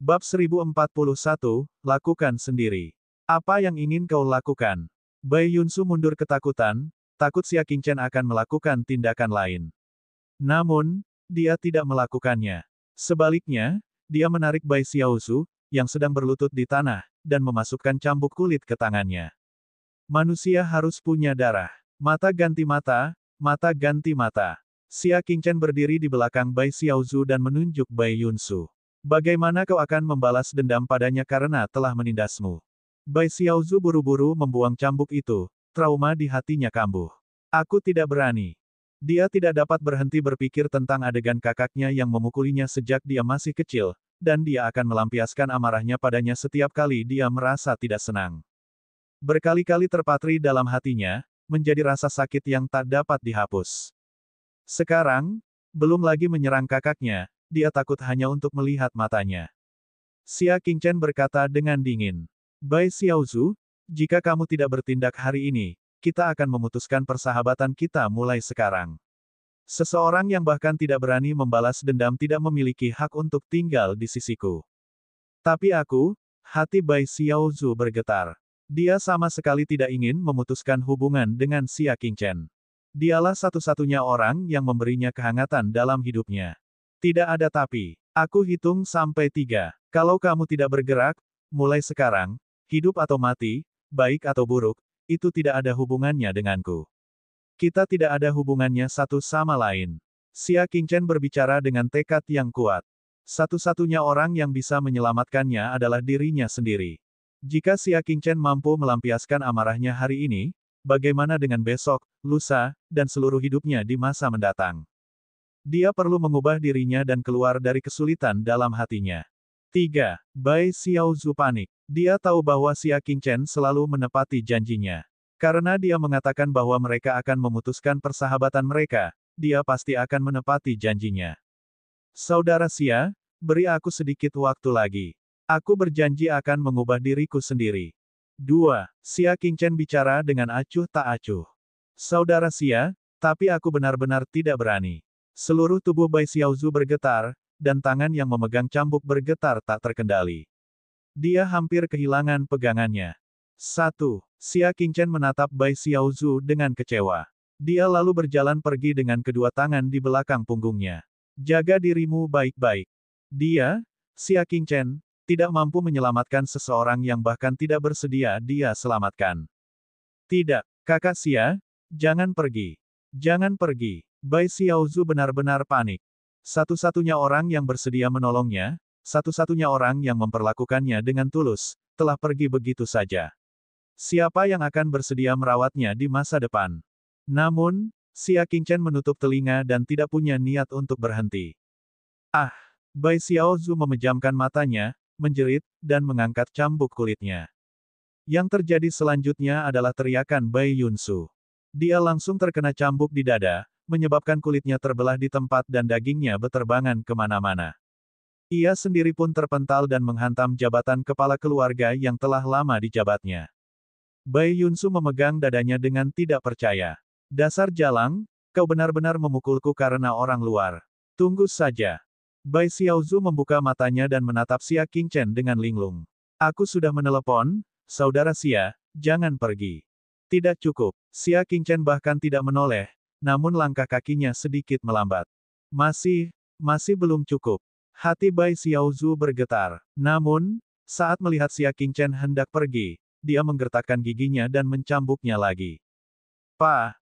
Bab 1041, lakukan sendiri. Apa yang ingin kau lakukan? Bai Yunsu mundur ketakutan, takut Xia Qingchen akan melakukan tindakan lain. Namun, dia tidak melakukannya. Sebaliknya, dia menarik Bai Xiaozu, yang sedang berlutut di tanah, dan memasukkan cambuk kulit ke tangannya. Manusia harus punya darah. Mata ganti mata, mata ganti mata. Xia Qingchen berdiri di belakang Bai Xiaozu dan menunjuk Bai Yunsu. Bagaimana kau akan membalas dendam padanya karena telah menindasmu? Bai Xiaozu buru-buru membuang cambuk itu, trauma di hatinya kambuh. Aku tidak berani. Dia tidak dapat berhenti berpikir tentang adegan kakaknya yang memukulinya sejak dia masih kecil, dan dia akan melampiaskan amarahnya padanya setiap kali dia merasa tidak senang. Berkali-kali terpatri dalam hatinya, menjadi rasa sakit yang tak dapat dihapus. Sekarang, belum lagi menyerang kakaknya, dia takut hanya untuk melihat matanya. Xia Qingchen berkata dengan dingin. Bai Xiaozu, jika kamu tidak bertindak hari ini, kita akan memutuskan persahabatan kita mulai sekarang. Seseorang yang bahkan tidak berani membalas dendam tidak memiliki hak untuk tinggal di sisiku. Tapi aku, hati Bai Xiaozu bergetar. Dia sama sekali tidak ingin memutuskan hubungan dengan Xia Qingchen. Dialah satu-satunya orang yang memberinya kehangatan dalam hidupnya. Tidak ada tapi. Aku hitung sampai 3. Kalau kamu tidak bergerak, mulai sekarang, hidup atau mati, baik atau buruk, itu tidak ada hubungannya denganku. Kita tidak ada hubungannya satu sama lain. Xia Qingchen berbicara dengan tekad yang kuat. Satu-satunya orang yang bisa menyelamatkannya adalah dirinya sendiri. Jika Xia Qingchen mampu melampiaskan amarahnya hari ini, bagaimana dengan besok, lusa, dan seluruh hidupnya di masa mendatang? Dia perlu mengubah dirinya dan keluar dari kesulitan dalam hatinya. 3. Bai Xiaozu panik. Dia tahu bahwa Xia Qingchen selalu menepati janjinya. Karena dia mengatakan bahwa mereka akan memutuskan persahabatan mereka, dia pasti akan menepati janjinya. Saudara Xia, beri aku sedikit waktu lagi. Aku berjanji akan mengubah diriku sendiri. 2. Xia Qingchen bicara dengan acuh tak acuh. Saudara Xia, tapi aku benar-benar tidak berani. Seluruh tubuh Bai Xiaozu bergetar, dan tangan yang memegang cambuk bergetar tak terkendali. Dia hampir kehilangan pegangannya. 1. Xia Qingchen menatap Bai Xiaozu dengan kecewa. Dia lalu berjalan pergi dengan kedua tangan di belakang punggungnya. Jaga dirimu baik-baik. Dia, Xia Qingchen, tidak mampu menyelamatkan seseorang yang bahkan tidak bersedia dia selamatkan. Tidak, kakak Xia, jangan pergi. Jangan pergi. Bai Xiaozu benar-benar panik. Satu-satunya orang yang bersedia menolongnya, satu-satunya orang yang memperlakukannya dengan tulus, telah pergi begitu saja. Siapa yang akan bersedia merawatnya di masa depan? Namun, Xia Qingchen menutup telinga dan tidak punya niat untuk berhenti. Ah! Bai Xiaozu memejamkan matanya, menjerit, dan mengangkat cambuk kulitnya. Yang terjadi selanjutnya adalah teriakan Bai Yunsu. Dia langsung terkena cambuk di dada, menyebabkan kulitnya terbelah di tempat dan dagingnya beterbangan kemana-mana. Ia sendiri pun terpental dan menghantam jabatan kepala keluarga yang telah lama dijabatnya. Bai Yunsu memegang dadanya dengan tidak percaya. Dasar jalang, kau benar-benar memukulku karena orang luar. Tunggu saja. Bai Xiaozu membuka matanya dan menatap Xia Qingchen dengan linglung. Aku sudah menelepon, saudara Xia, jangan pergi. Tidak cukup. Xia Qingchen bahkan tidak menoleh, namun langkah kakinya sedikit melambat. Masih belum cukup. Hati Bai Xiaozu bergetar. Namun, saat melihat Xia Qingchen hendak pergi, dia menggertakkan giginya dan mencambuknya lagi.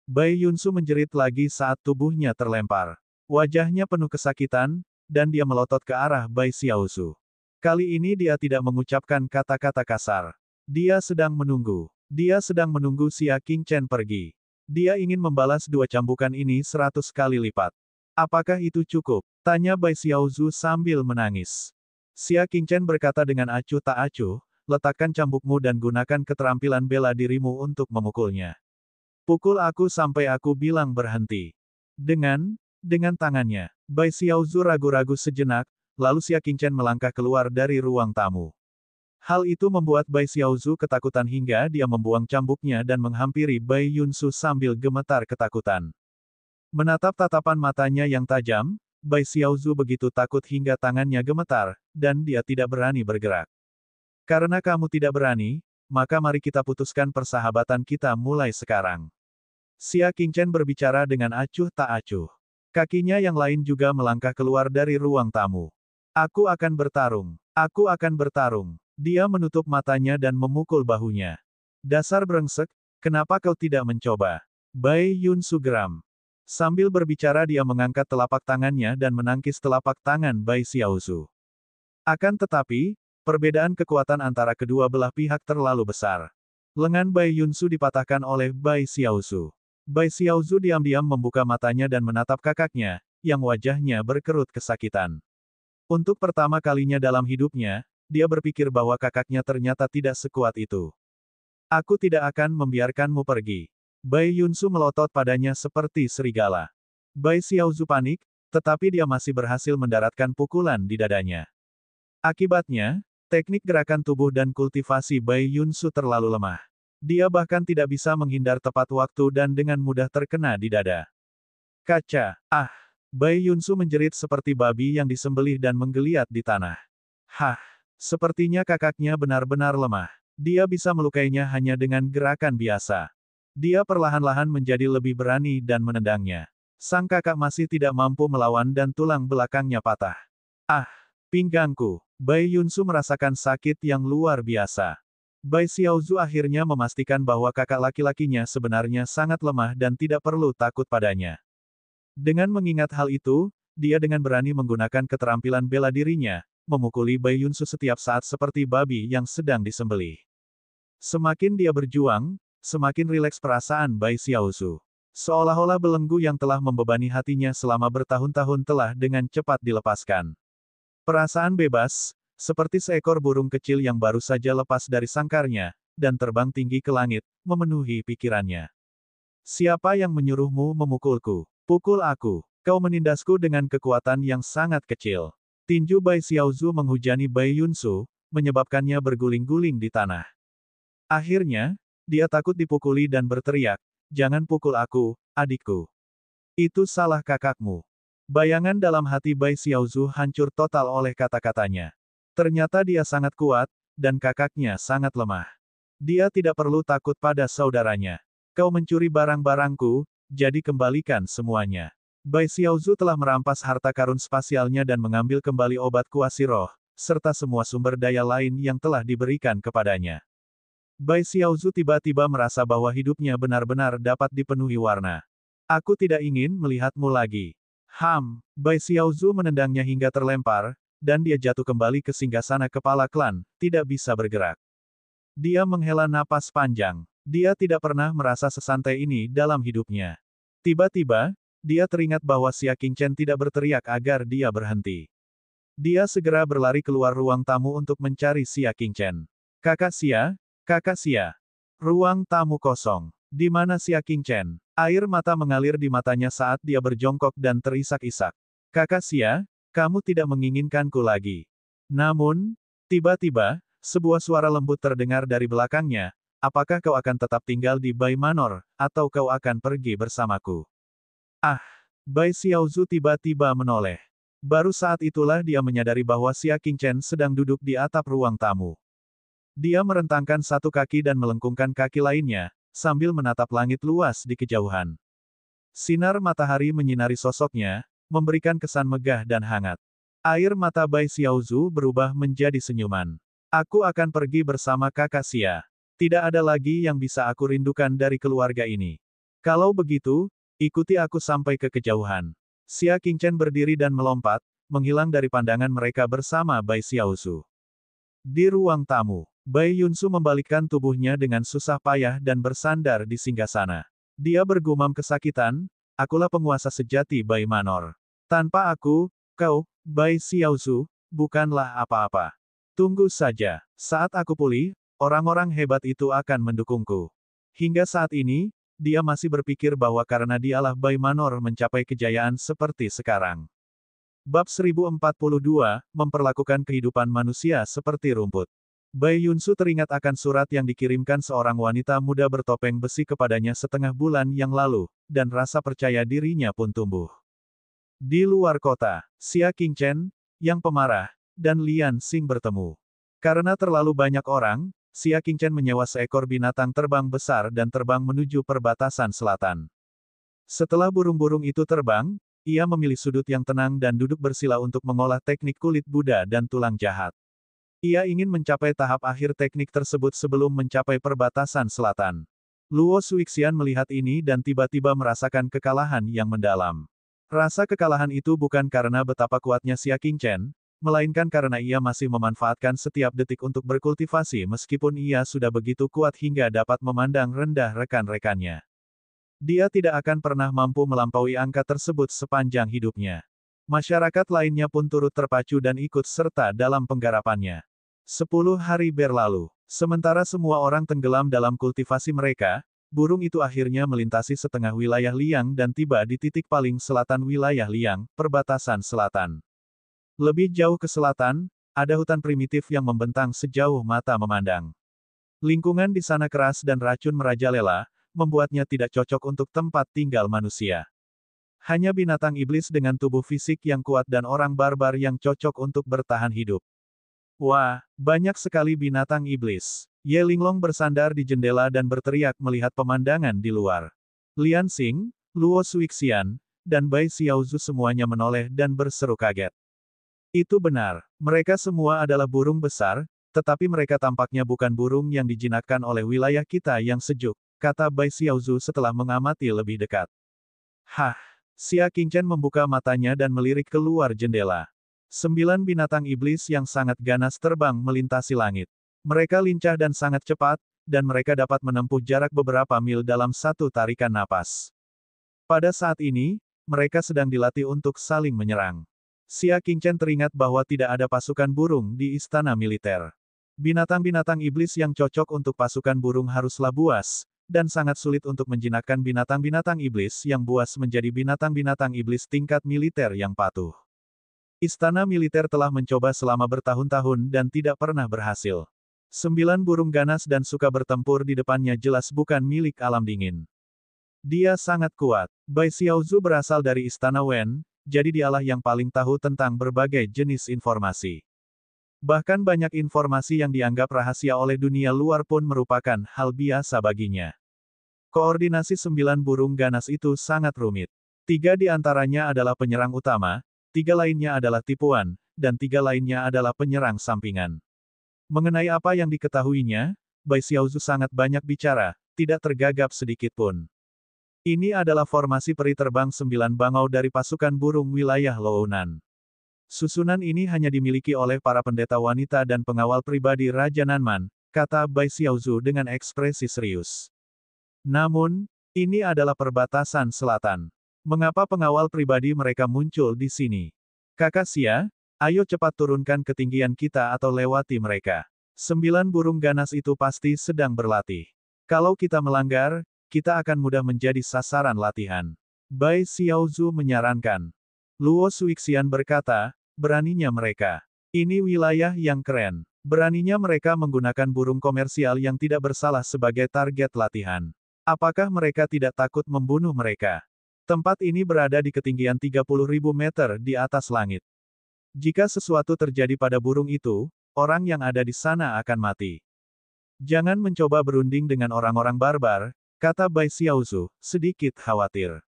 Bai Yunsu menjerit lagi saat tubuhnya terlempar. Wajahnya penuh kesakitan, dan dia melotot ke arah Bai Xiaozu. Kali ini dia tidak mengucapkan kata-kata kasar. Dia sedang menunggu. Dia sedang menunggu Xia Qingchen pergi. Dia ingin membalas dua cambukan ini 100 kali lipat. Apakah itu cukup? Tanya Bai Xiaozu sambil menangis. Xia Qingchen berkata dengan acuh tak acuh, letakkan cambukmu dan gunakan keterampilan bela dirimu untuk memukulnya. Pukul aku sampai aku bilang berhenti. Dengan tangannya. Bai Xiaozu ragu-ragu sejenak, lalu Xia Qingchen melangkah keluar dari ruang tamu. Hal itu membuat Bai Xiaozu ketakutan hingga dia membuang cambuknya dan menghampiri Bai Yunsu sambil gemetar ketakutan. Menatap tatapan matanya yang tajam, Bai Xiaozu begitu takut hingga tangannya gemetar, dan dia tidak berani bergerak. Karena kamu tidak berani, maka mari kita putuskan persahabatan kita mulai sekarang. Xia Qingchen berbicara dengan acuh tak acuh. Kakinya yang lain juga melangkah keluar dari ruang tamu. Aku akan bertarung. Aku akan bertarung. Dia menutup matanya dan memukul bahunya. Dasar brengsek, kenapa kau tidak mencoba? Bai Yunsu geram. Sambil berbicara dia mengangkat telapak tangannya dan menangkis telapak tangan Bai Xiaozu. Akan tetapi, perbedaan kekuatan antara kedua belah pihak terlalu besar. Lengan Bai Yunsu dipatahkan oleh Bai Xiaozu. Bai Xiaozu diam-diam membuka matanya dan menatap kakaknya, yang wajahnya berkerut kesakitan. Untuk pertama kalinya dalam hidupnya, dia berpikir bahwa kakaknya ternyata tidak sekuat itu. Aku tidak akan membiarkanmu pergi. Bai Yunsu melotot padanya seperti serigala. Bai Xiaozu panik, tetapi dia masih berhasil mendaratkan pukulan di dadanya. Akibatnya, teknik gerakan tubuh dan kultivasi Bai Yunsu terlalu lemah. Dia bahkan tidak bisa menghindar tepat waktu dan dengan mudah terkena di dada. Kaca! Ah! Bai Yunsu menjerit seperti babi yang disembelih dan menggeliat di tanah. Hah! Sepertinya kakaknya benar-benar lemah. Dia bisa melukainya hanya dengan gerakan biasa. Dia perlahan-lahan menjadi lebih berani dan menendangnya. Sang kakak masih tidak mampu melawan dan tulang belakangnya patah. Ah! Pinggangku! Bai Yunsu merasakan sakit yang luar biasa. Bai Xiaozu akhirnya memastikan bahwa kakak laki-lakinya sebenarnya sangat lemah dan tidak perlu takut padanya. Dengan mengingat hal itu, dia dengan berani menggunakan keterampilan bela dirinya, memukuli Bai Yunsu setiap saat seperti babi yang sedang disembelih. Semakin dia berjuang, semakin rileks perasaan Bai Xiaozu. Seolah-olah belenggu yang telah membebani hatinya selama bertahun-tahun telah dengan cepat dilepaskan. Perasaan bebas, seperti seekor burung kecil yang baru saja lepas dari sangkarnya, dan terbang tinggi ke langit, memenuhi pikirannya. Siapa yang menyuruhmu memukulku? Pukul aku. Kau menindasku dengan kekuatan yang sangat kecil. Tinju Bai Xiaozu menghujani Bai Yunsu, menyebabkannya berguling-guling di tanah. Akhirnya, dia takut dipukuli dan berteriak, "Jangan pukul aku, adikku. Itu salah kakakmu." Bayangan dalam hati Bai Xiaozu hancur total oleh kata-katanya. Ternyata dia sangat kuat, dan kakaknya sangat lemah. Dia tidak perlu takut pada saudaranya. Kau mencuri barang-barangku, jadi kembalikan semuanya. Bai Xiaozu telah merampas harta karun spasialnya dan mengambil kembali obat kuasi roh, serta semua sumber daya lain yang telah diberikan kepadanya. Bai Xiaozu tiba-tiba merasa bahwa hidupnya benar-benar dapat dipenuhi warna. Aku tidak ingin melihatmu lagi. Bai Xiaozu menendangnya hingga terlempar, dan dia jatuh kembali ke singgasana kepala klan, tidak bisa bergerak. Dia menghela napas panjang. Dia tidak pernah merasa sesantai ini dalam hidupnya. Tiba-tiba, dia teringat bahwa Xia Qingchen tidak berteriak agar dia berhenti. Dia segera berlari keluar ruang tamu untuk mencari Xia Qingchen. Kakak Xia, kakak Xia. Ruang tamu kosong. Di mana Xia Qingchen? Air mata mengalir di matanya saat dia berjongkok dan terisak-isak. Kakak Xia, kamu tidak menginginkanku lagi. Namun, tiba-tiba, sebuah suara lembut terdengar dari belakangnya, apakah kau akan tetap tinggal di Bai Manor, atau kau akan pergi bersamaku? Ah! Bai Xiaozu tiba-tiba menoleh. Baru saat itulah dia menyadari bahwa Xia Qingchen sedang duduk di atap ruang tamu. Dia merentangkan satu kaki dan melengkungkan kaki lainnya, sambil menatap langit luas di kejauhan. Sinar matahari menyinari sosoknya, memberikan kesan megah dan hangat. Air mata Bai Xiaozu berubah menjadi senyuman. Aku akan pergi bersama kakak Xia. Tidak ada lagi yang bisa aku rindukan dari keluarga ini. Kalau begitu, ikuti aku sampai ke kejauhan. Xia Qingchen berdiri dan melompat, menghilang dari pandangan mereka bersama Bai Xiaozu. Di ruang tamu, Bai Yunsu membalikkan tubuhnya dengan susah payah dan bersandar di singgasana. Dia bergumam kesakitan, akulah penguasa sejati Bai Manor. Tanpa aku, kau, Bai Xiaozu, bukanlah apa-apa. Tunggu saja. Saat aku pulih, orang-orang hebat itu akan mendukungku. Hingga saat ini, dia masih berpikir bahwa karena dialah Bai Manor mencapai kejayaan seperti sekarang. Bab 1042, memperlakukan kehidupan manusia seperti rumput. Bai Yunsu teringat akan surat yang dikirimkan seorang wanita muda bertopeng besi kepadanya setengah bulan yang lalu, dan rasa percaya dirinya pun tumbuh. Di luar kota, Xia Qingchen, yang pemarah, dan Lian Xing bertemu. Karena terlalu banyak orang, Xia Qingchen menyewa seekor binatang terbang besar dan terbang menuju perbatasan selatan. Setelah burung-burung itu terbang, ia memilih sudut yang tenang dan duduk bersila untuk mengolah teknik kulit Buddha dan tulang jahat. Ia ingin mencapai tahap akhir teknik tersebut sebelum mencapai perbatasan selatan. Luo Suixian melihat ini dan tiba-tiba merasakan kekalahan yang mendalam. Rasa kekalahan itu bukan karena betapa kuatnya Xia Qingchen, melainkan karena ia masih memanfaatkan setiap detik untuk berkultivasi meskipun ia sudah begitu kuat hingga dapat memandang rendah rekan-rekannya. Dia tidak akan pernah mampu melampaui angka tersebut sepanjang hidupnya. Masyarakat lainnya pun turut terpacu dan ikut serta dalam penggarapannya. 10 hari berlalu. Sementara semua orang tenggelam dalam kultivasi mereka, burung itu akhirnya melintasi setengah wilayah Liang dan tiba di titik paling selatan wilayah Liang, perbatasan selatan. Lebih jauh ke selatan, ada hutan primitif yang membentang sejauh mata memandang. Lingkungan di sana keras dan racun merajalela, membuatnya tidak cocok untuk tempat tinggal manusia. Hanya binatang iblis dengan tubuh fisik yang kuat dan orang barbar yang cocok untuk bertahan hidup. Wah, banyak sekali binatang iblis. Ye Linglong bersandar di jendela dan berteriak melihat pemandangan di luar. Lian Xing, Luo Suixian, dan Bai Xiaozu semuanya menoleh dan berseru kaget. Itu benar, mereka semua adalah burung besar, tetapi mereka tampaknya bukan burung yang dijinakkan oleh wilayah kita yang sejuk, kata Bai Xiaozu setelah mengamati lebih dekat. Hah, Xia Qingchen membuka matanya dan melirik keluar jendela. 9 binatang iblis yang sangat ganas terbang melintasi langit. Mereka lincah dan sangat cepat, dan mereka dapat menempuh jarak beberapa mil dalam satu tarikan napas. Pada saat ini, mereka sedang dilatih untuk saling menyerang. Xia Qingchen teringat bahwa tidak ada pasukan burung di istana militer. Binatang-binatang iblis yang cocok untuk pasukan burung haruslah buas, dan sangat sulit untuk menjinakkan binatang-binatang iblis yang buas menjadi binatang-binatang iblis tingkat militer yang patuh. Istana militer telah mencoba selama bertahun-tahun dan tidak pernah berhasil. 9 burung ganas dan suka bertempur di depannya jelas bukan milik alam dingin. Dia sangat kuat. Bai Xiaozu berasal dari Istana Wen, jadi dialah yang paling tahu tentang berbagai jenis informasi. Bahkan banyak informasi yang dianggap rahasia oleh dunia luar pun merupakan hal biasa baginya. Koordinasi 9 burung ganas itu sangat rumit. 3 di antaranya adalah penyerang utama, 3 lainnya adalah tipuan, dan 3 lainnya adalah penyerang sampingan. Mengenai apa yang diketahuinya, Bai Xiaozu sangat banyak bicara, tidak tergagap sedikit pun. Ini adalah formasi peri terbang 9 bangau dari pasukan burung wilayah Lounan. Susunan ini hanya dimiliki oleh para pendeta wanita dan pengawal pribadi Raja Nanman, kata Bai Xiaozu dengan ekspresi serius. Namun, ini adalah perbatasan selatan. Mengapa pengawal pribadi mereka muncul di sini? Kakak Xia, ayo cepat turunkan ketinggian kita atau lewati mereka. 9 burung ganas itu pasti sedang berlatih. Kalau kita melanggar, kita akan mudah menjadi sasaran latihan. Bai Xiaozu menyarankan. Luo Suixian berkata, beraninya mereka. Ini wilayah yang keren. Beraninya mereka menggunakan burung komersial yang tidak bersalah sebagai target latihan. Apakah mereka tidak takut membunuh mereka? Tempat ini berada di ketinggian 30.000 meter di atas langit. Jika sesuatu terjadi pada burung itu, orang yang ada di sana akan mati. Jangan mencoba berunding dengan orang-orang barbar, kata Bai Xiaozu, sedikit khawatir.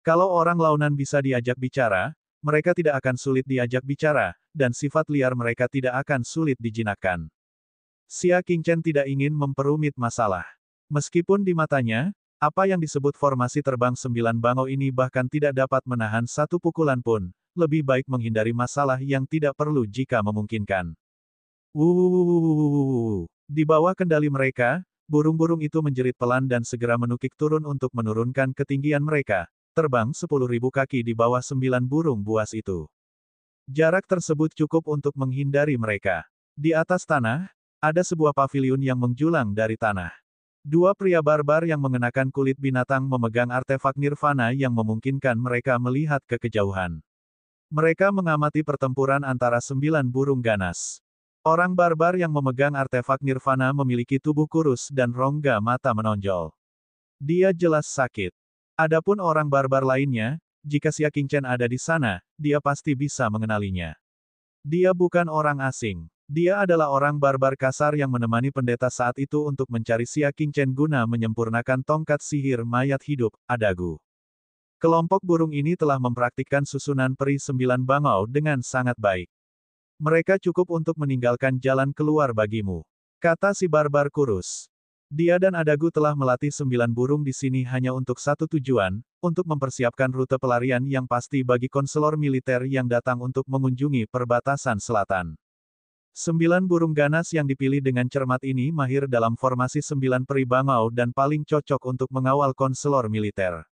Kalau orang Launan bisa diajak bicara, mereka tidak akan sulit diajak bicara, dan sifat liar mereka tidak akan sulit dijinakkan. Xia Qingchen tidak ingin memperumit masalah. Meskipun di matanya, apa yang disebut formasi terbang 9 bangau ini bahkan tidak dapat menahan satu pukulan pun, lebih baik menghindari masalah yang tidak perlu jika memungkinkan. Di bawah kendali mereka, burung-burung itu menjerit pelan dan segera menukik turun untuk menurunkan ketinggian mereka, terbang 10.000 kaki di bawah 9 burung buas itu. Jarak tersebut cukup untuk menghindari mereka. Di atas tanah, ada sebuah paviliun yang menjulang dari tanah. 2 pria barbar yang mengenakan kulit binatang memegang artefak nirvana yang memungkinkan mereka melihat ke kejauhan. Mereka mengamati pertempuran antara 9 burung ganas. Orang barbar yang memegang artefak nirvana memiliki tubuh kurus dan rongga mata menonjol. Dia jelas sakit. Adapun orang barbar lainnya, jika Xia Qingchen ada di sana, dia pasti bisa mengenalinya. Dia bukan orang asing. Dia adalah orang barbar kasar yang menemani pendeta saat itu untuk mencari Xia Qingchen guna menyempurnakan tongkat sihir mayat hidup, Adagu. Kelompok burung ini telah mempraktikkan susunan peri 9 bangau dengan sangat baik. Mereka cukup untuk meninggalkan jalan keluar bagimu, kata si barbar kurus. Dia dan Adagu telah melatih 9 burung di sini hanya untuk satu tujuan, untuk mempersiapkan rute pelarian yang pasti bagi konselor militer yang datang untuk mengunjungi perbatasan selatan. 9 burung ganas yang dipilih dengan cermat ini mahir dalam formasi 9 peri bangau dan paling cocok untuk mengawal konselor militer.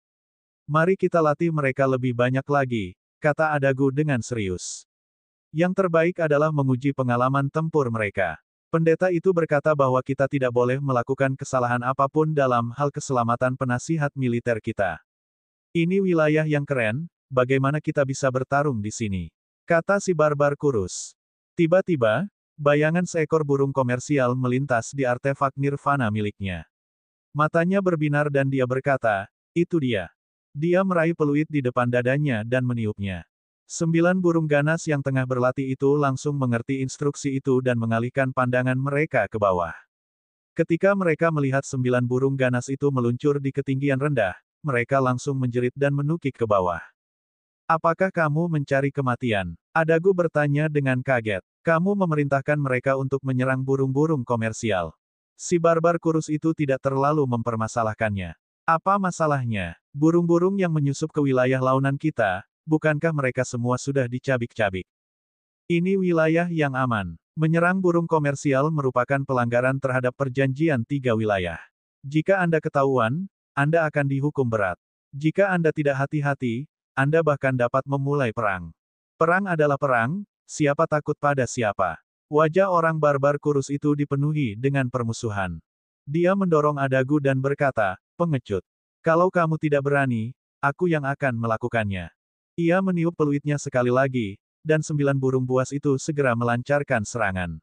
Mari kita latih mereka lebih banyak lagi, kata Adagu dengan serius. Yang terbaik adalah menguji pengalaman tempur mereka. Pendeta itu berkata bahwa kita tidak boleh melakukan kesalahan apapun dalam hal keselamatan penasihat militer kita. Ini wilayah yang keren, bagaimana kita bisa bertarung di sini? Kata si barbar kurus. Tiba-tiba, bayangan seekor burung komersial melintas di artefak nirvana miliknya. Matanya berbinar dan dia berkata, itu dia. Dia meraih peluit di depan dadanya dan meniupnya. 9 burung ganas yang tengah berlatih itu langsung mengerti instruksi itu dan mengalihkan pandangan mereka ke bawah. Ketika mereka melihat 9 burung ganas itu meluncur di ketinggian rendah, mereka langsung menjerit dan menukik ke bawah. Apakah kamu mencari kematian? Adagu bertanya dengan kaget. Kamu memerintahkan mereka untuk menyerang burung-burung komersial. Si barbar kurus itu tidak terlalu mempermasalahkannya. Apa masalahnya? Burung-burung yang menyusup ke wilayah launan kita, bukankah mereka semua sudah dicabik-cabik? Ini wilayah yang aman. Menyerang burung komersial merupakan pelanggaran terhadap perjanjian 3 wilayah. Jika Anda ketahuan, Anda akan dihukum berat. Jika Anda tidak hati-hati, Anda bahkan dapat memulai perang. Perang adalah perang, siapa takut pada siapa. Wajah orang barbar kurus itu dipenuhi dengan permusuhan. Dia mendorong Adagu dan berkata, pengecut. Kalau kamu tidak berani, aku yang akan melakukannya. Ia meniup peluitnya sekali lagi, dan 9 burung buas itu segera melancarkan serangan.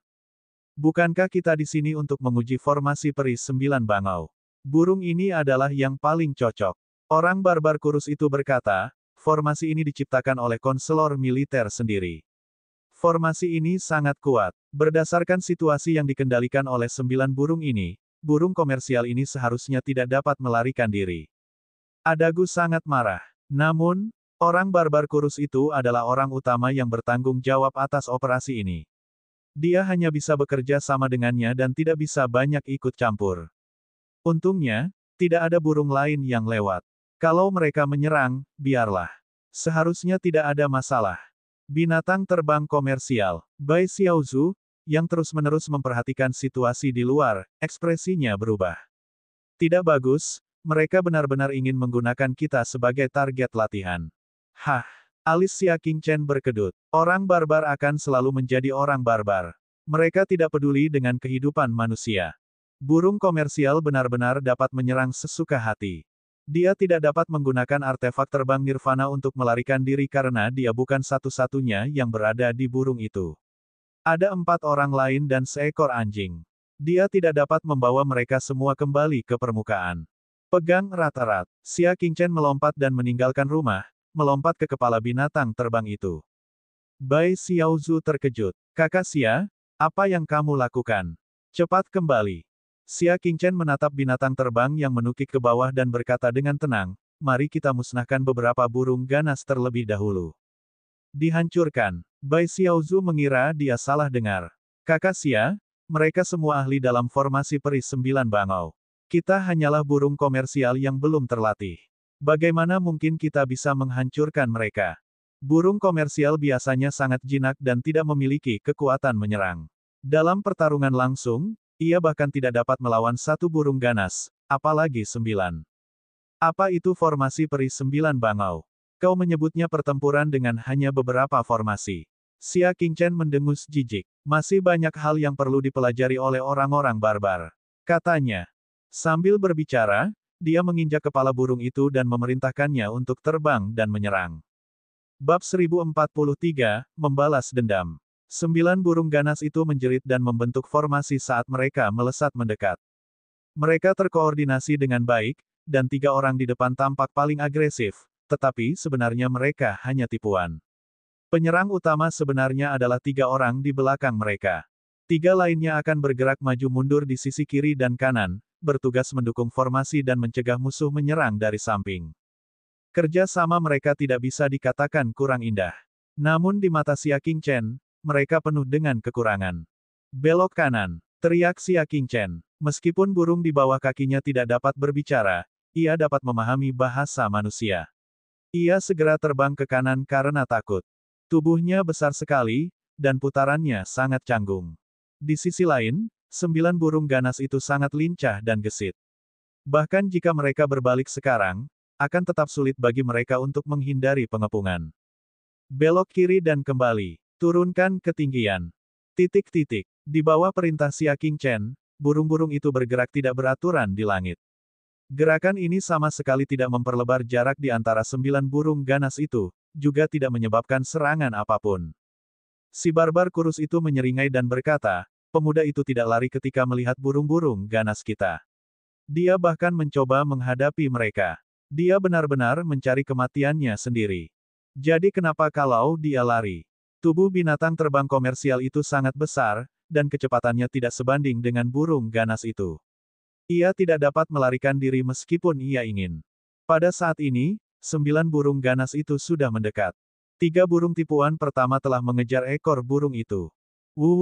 Bukankah kita di sini untuk menguji formasi peri 9 bangau? Burung ini adalah yang paling cocok. Orang barbar kurus itu berkata, formasi ini diciptakan oleh konselor militer sendiri. Formasi ini sangat kuat. Berdasarkan situasi yang dikendalikan oleh 9 burung ini, burung komersial ini seharusnya tidak dapat melarikan diri. Adagu sangat marah. Namun, orang barbar kurus itu adalah orang utama yang bertanggung jawab atas operasi ini. Dia hanya bisa bekerja sama dengannya dan tidak bisa banyak ikut campur. Untungnya, tidak ada burung lain yang lewat. Kalau mereka menyerang, biarlah. Seharusnya tidak ada masalah. Binatang terbang komersial, Bai Xiaozhu, yang terus-menerus memperhatikan situasi di luar, ekspresinya berubah. Tidak bagus, mereka benar-benar ingin menggunakan kita sebagai target latihan. Hah, alis Xia Qingchen berkedut. Orang barbar akan selalu menjadi orang barbar. Mereka tidak peduli dengan kehidupan manusia. Burung komersial benar-benar dapat menyerang sesuka hati. Dia tidak dapat menggunakan artefak terbang nirvana untuk melarikan diri karena dia bukan satu-satunya yang berada di burung itu. Ada 4 orang lain dan seekor anjing. Dia tidak dapat membawa mereka semua kembali ke permukaan. Pegang rat-rat. Xia Qingchen melompat dan meninggalkan rumah, melompat ke kepala binatang terbang itu. Bai Xiaozhu terkejut. Kakak Xia, apa yang kamu lakukan? Cepat kembali. Xia Qingchen menatap binatang terbang yang menukik ke bawah dan berkata dengan tenang, mari kita musnahkan beberapa burung ganas terlebih dahulu. Dihancurkan. Bai Xiaozhu mengira dia salah dengar. Kakak Xia, mereka semua ahli dalam formasi peri 9 bangau. Kita hanyalah burung komersial yang belum terlatih. Bagaimana mungkin kita bisa menghancurkan mereka? Burung komersial biasanya sangat jinak dan tidak memiliki kekuatan menyerang. Dalam pertarungan langsung, ia bahkan tidak dapat melawan satu burung ganas, apalagi 9. Apa itu formasi peri 9 bangau? Kau menyebutnya pertempuran dengan hanya beberapa formasi. Xia Qingchen mendengus jijik. Masih banyak hal yang perlu dipelajari oleh orang-orang barbar, katanya. Sambil berbicara, dia menginjak kepala burung itu dan memerintahkannya untuk terbang dan menyerang. Bab 1043, Membalas Dendam. 9 burung ganas itu menjerit dan membentuk formasi saat mereka melesat mendekat. Mereka terkoordinasi dengan baik, dan 3 orang di depan tampak paling agresif, tetapi sebenarnya mereka hanya tipuan. Penyerang utama sebenarnya adalah 3 orang di belakang mereka. 3 lainnya akan bergerak maju mundur di sisi kiri dan kanan, bertugas mendukung formasi dan mencegah musuh menyerang dari samping. Kerja sama mereka tidak bisa dikatakan kurang indah. Namun di mata Xia Qingchen, mereka penuh dengan kekurangan. Belok kanan, teriak Xia Qingchen. Meskipun burung di bawah kakinya tidak dapat berbicara, ia dapat memahami bahasa manusia. Ia segera terbang ke kanan karena takut. Tubuhnya besar sekali, dan putarannya sangat canggung. Di sisi lain, 9 burung ganas itu sangat lincah dan gesit. Bahkan jika mereka berbalik sekarang, akan tetap sulit bagi mereka untuk menghindari pengepungan. Belok kiri dan kembali. Turunkan ketinggian. Titik-titik. Di bawah perintah Xia Qingchen, burung-burung itu bergerak tidak beraturan di langit. Gerakan ini sama sekali tidak memperlebar jarak di antara 9 burung ganas itu, juga tidak menyebabkan serangan apapun. Si barbar kurus itu menyeringai dan berkata, pemuda itu tidak lari ketika melihat burung-burung ganas kita. Dia bahkan mencoba menghadapi mereka. Dia benar-benar mencari kematiannya sendiri. Jadi kenapa kalau dia lari? Tubuh binatang terbang komersial itu sangat besar, dan kecepatannya tidak sebanding dengan burung ganas itu. Ia tidak dapat melarikan diri meskipun ia ingin. Pada saat ini, 9 burung ganas itu sudah mendekat. 3 burung tipuan pertama telah mengejar ekor burung itu. Wuh.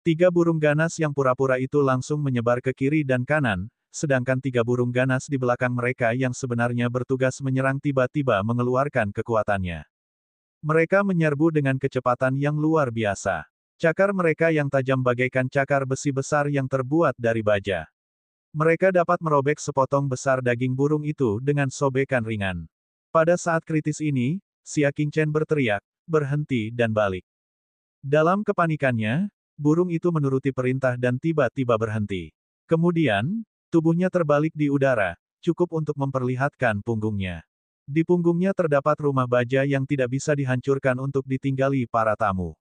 3 burung ganas yang pura-pura itu langsung menyebar ke kiri dan kanan, sedangkan 3 burung ganas di belakang mereka yang sebenarnya bertugas menyerang tiba-tiba mengeluarkan kekuatannya. Mereka menyerbu dengan kecepatan yang luar biasa. Cakar mereka yang tajam bagaikan cakar besi besar yang terbuat dari baja. Mereka dapat merobek sepotong besar daging burung itu dengan sobekan ringan. Pada saat kritis ini, Xia Qingchen berteriak, berhenti dan balik. Dalam kepanikannya, burung itu menuruti perintah dan tiba-tiba berhenti. Kemudian, tubuhnya terbalik di udara, cukup untuk memperlihatkan punggungnya. Di punggungnya terdapat rumah baja yang tidak bisa dihancurkan untuk ditinggali para tamu.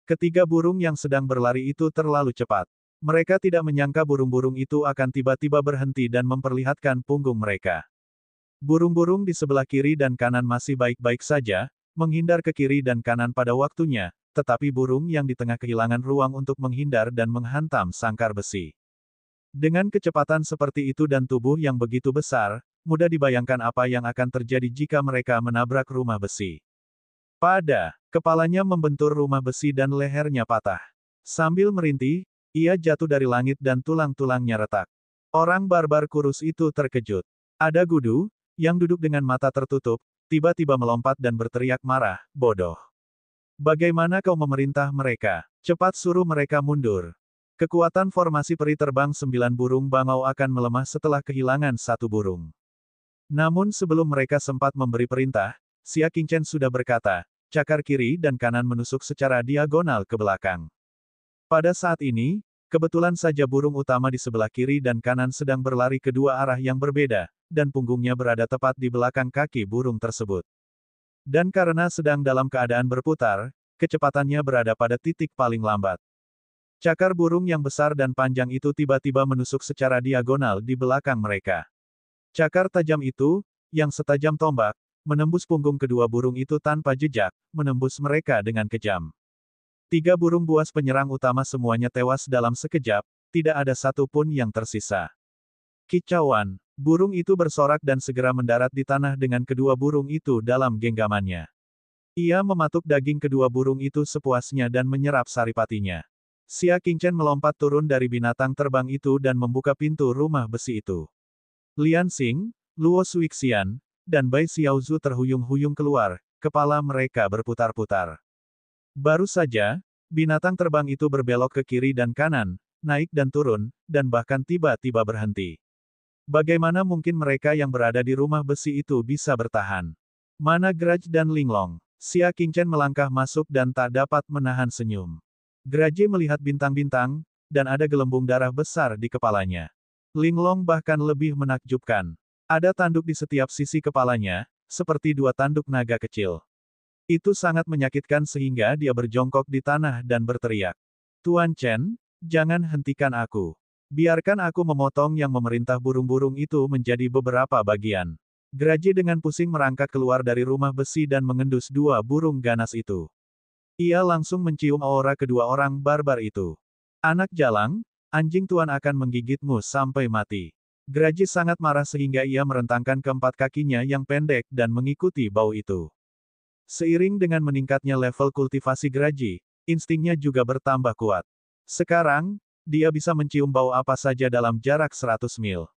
Ketiga burung yang sedang berlari itu terlalu cepat. Mereka tidak menyangka burung-burung itu akan tiba-tiba berhenti dan memperlihatkan punggung mereka. Burung-burung di sebelah kiri dan kanan masih baik-baik saja, menghindar ke kiri dan kanan pada waktunya, tetapi burung yang di tengah kehilangan ruang untuk menghindar dan menghantam sangkar besi. Dengan kecepatan seperti itu dan tubuh yang begitu besar, mudah dibayangkan apa yang akan terjadi jika mereka menabrak rumah besi. Kepalanya membentur rumah besi dan lehernya patah. Sambil merintih, ia jatuh dari langit dan tulang-tulangnya retak. Orang barbar kurus itu terkejut. Ada Gudu, yang duduk dengan mata tertutup, tiba-tiba melompat dan berteriak marah, bodoh. Bagaimana kau memerintah mereka? Cepat suruh mereka mundur. Kekuatan formasi peri terbang 9 burung bangau akan melemah setelah kehilangan 1 burung. Namun sebelum mereka sempat memberi perintah, Xia Qingchen sudah berkata, cakar kiri dan kanan menusuk secara diagonal ke belakang. Pada saat ini, kebetulan saja burung utama di sebelah kiri dan kanan sedang berlari ke dua arah yang berbeda, dan punggungnya berada tepat di belakang kaki burung tersebut. Dan karena sedang dalam keadaan berputar, kecepatannya berada pada titik paling lambat. Cakar burung yang besar dan panjang itu tiba-tiba menusuk secara diagonal di belakang mereka. Cakar tajam itu, yang setajam tombak, menembus punggung kedua burung itu tanpa jejak, menembus mereka dengan kejam. 3 burung buas penyerang utama semuanya tewas dalam sekejap, tidak ada satu pun yang tersisa. Kicauan, burung itu bersorak dan segera mendarat di tanah dengan kedua burung itu dalam genggamannya. Ia mematuk daging kedua burung itu sepuasnya dan menyerap saripatinya. Xia Qingchen melompat turun dari binatang terbang itu dan membuka pintu rumah besi itu. Lian Xing, Luo Suixian, dan Bai Xiaozu terhuyung-huyung keluar, kepala mereka berputar-putar. Baru saja, binatang terbang itu berbelok ke kiri dan kanan, naik dan turun, dan bahkan tiba-tiba berhenti. Bagaimana mungkin mereka yang berada di rumah besi itu bisa bertahan? Mana Grudge dan Linglong? Xia Qingchen melangkah masuk dan tak dapat menahan senyum. Grudge melihat bintang-bintang, dan ada gelembung darah besar di kepalanya. Linglong bahkan lebih menakjubkan. Ada tanduk di setiap sisi kepalanya, seperti 2 tanduk naga kecil. Itu sangat menyakitkan sehingga dia berjongkok di tanah dan berteriak. Tuan Chen, jangan hentikan aku. Biarkan aku memotong yang memerintah burung-burung itu menjadi beberapa bagian. Graji dengan pusing merangkak keluar dari rumah besi dan mengendus dua burung ganas itu. Ia langsung mencium aura kedua orang barbar itu. Anak jalang, anjing tuan akan menggigitmu sampai mati. Graji sangat marah sehingga ia merentangkan keempat kakinya yang pendek dan mengikuti bau itu. Seiring dengan meningkatnya level kultivasi Graji, instingnya juga bertambah kuat. Sekarang, dia bisa mencium bau apa saja dalam jarak 100 mil.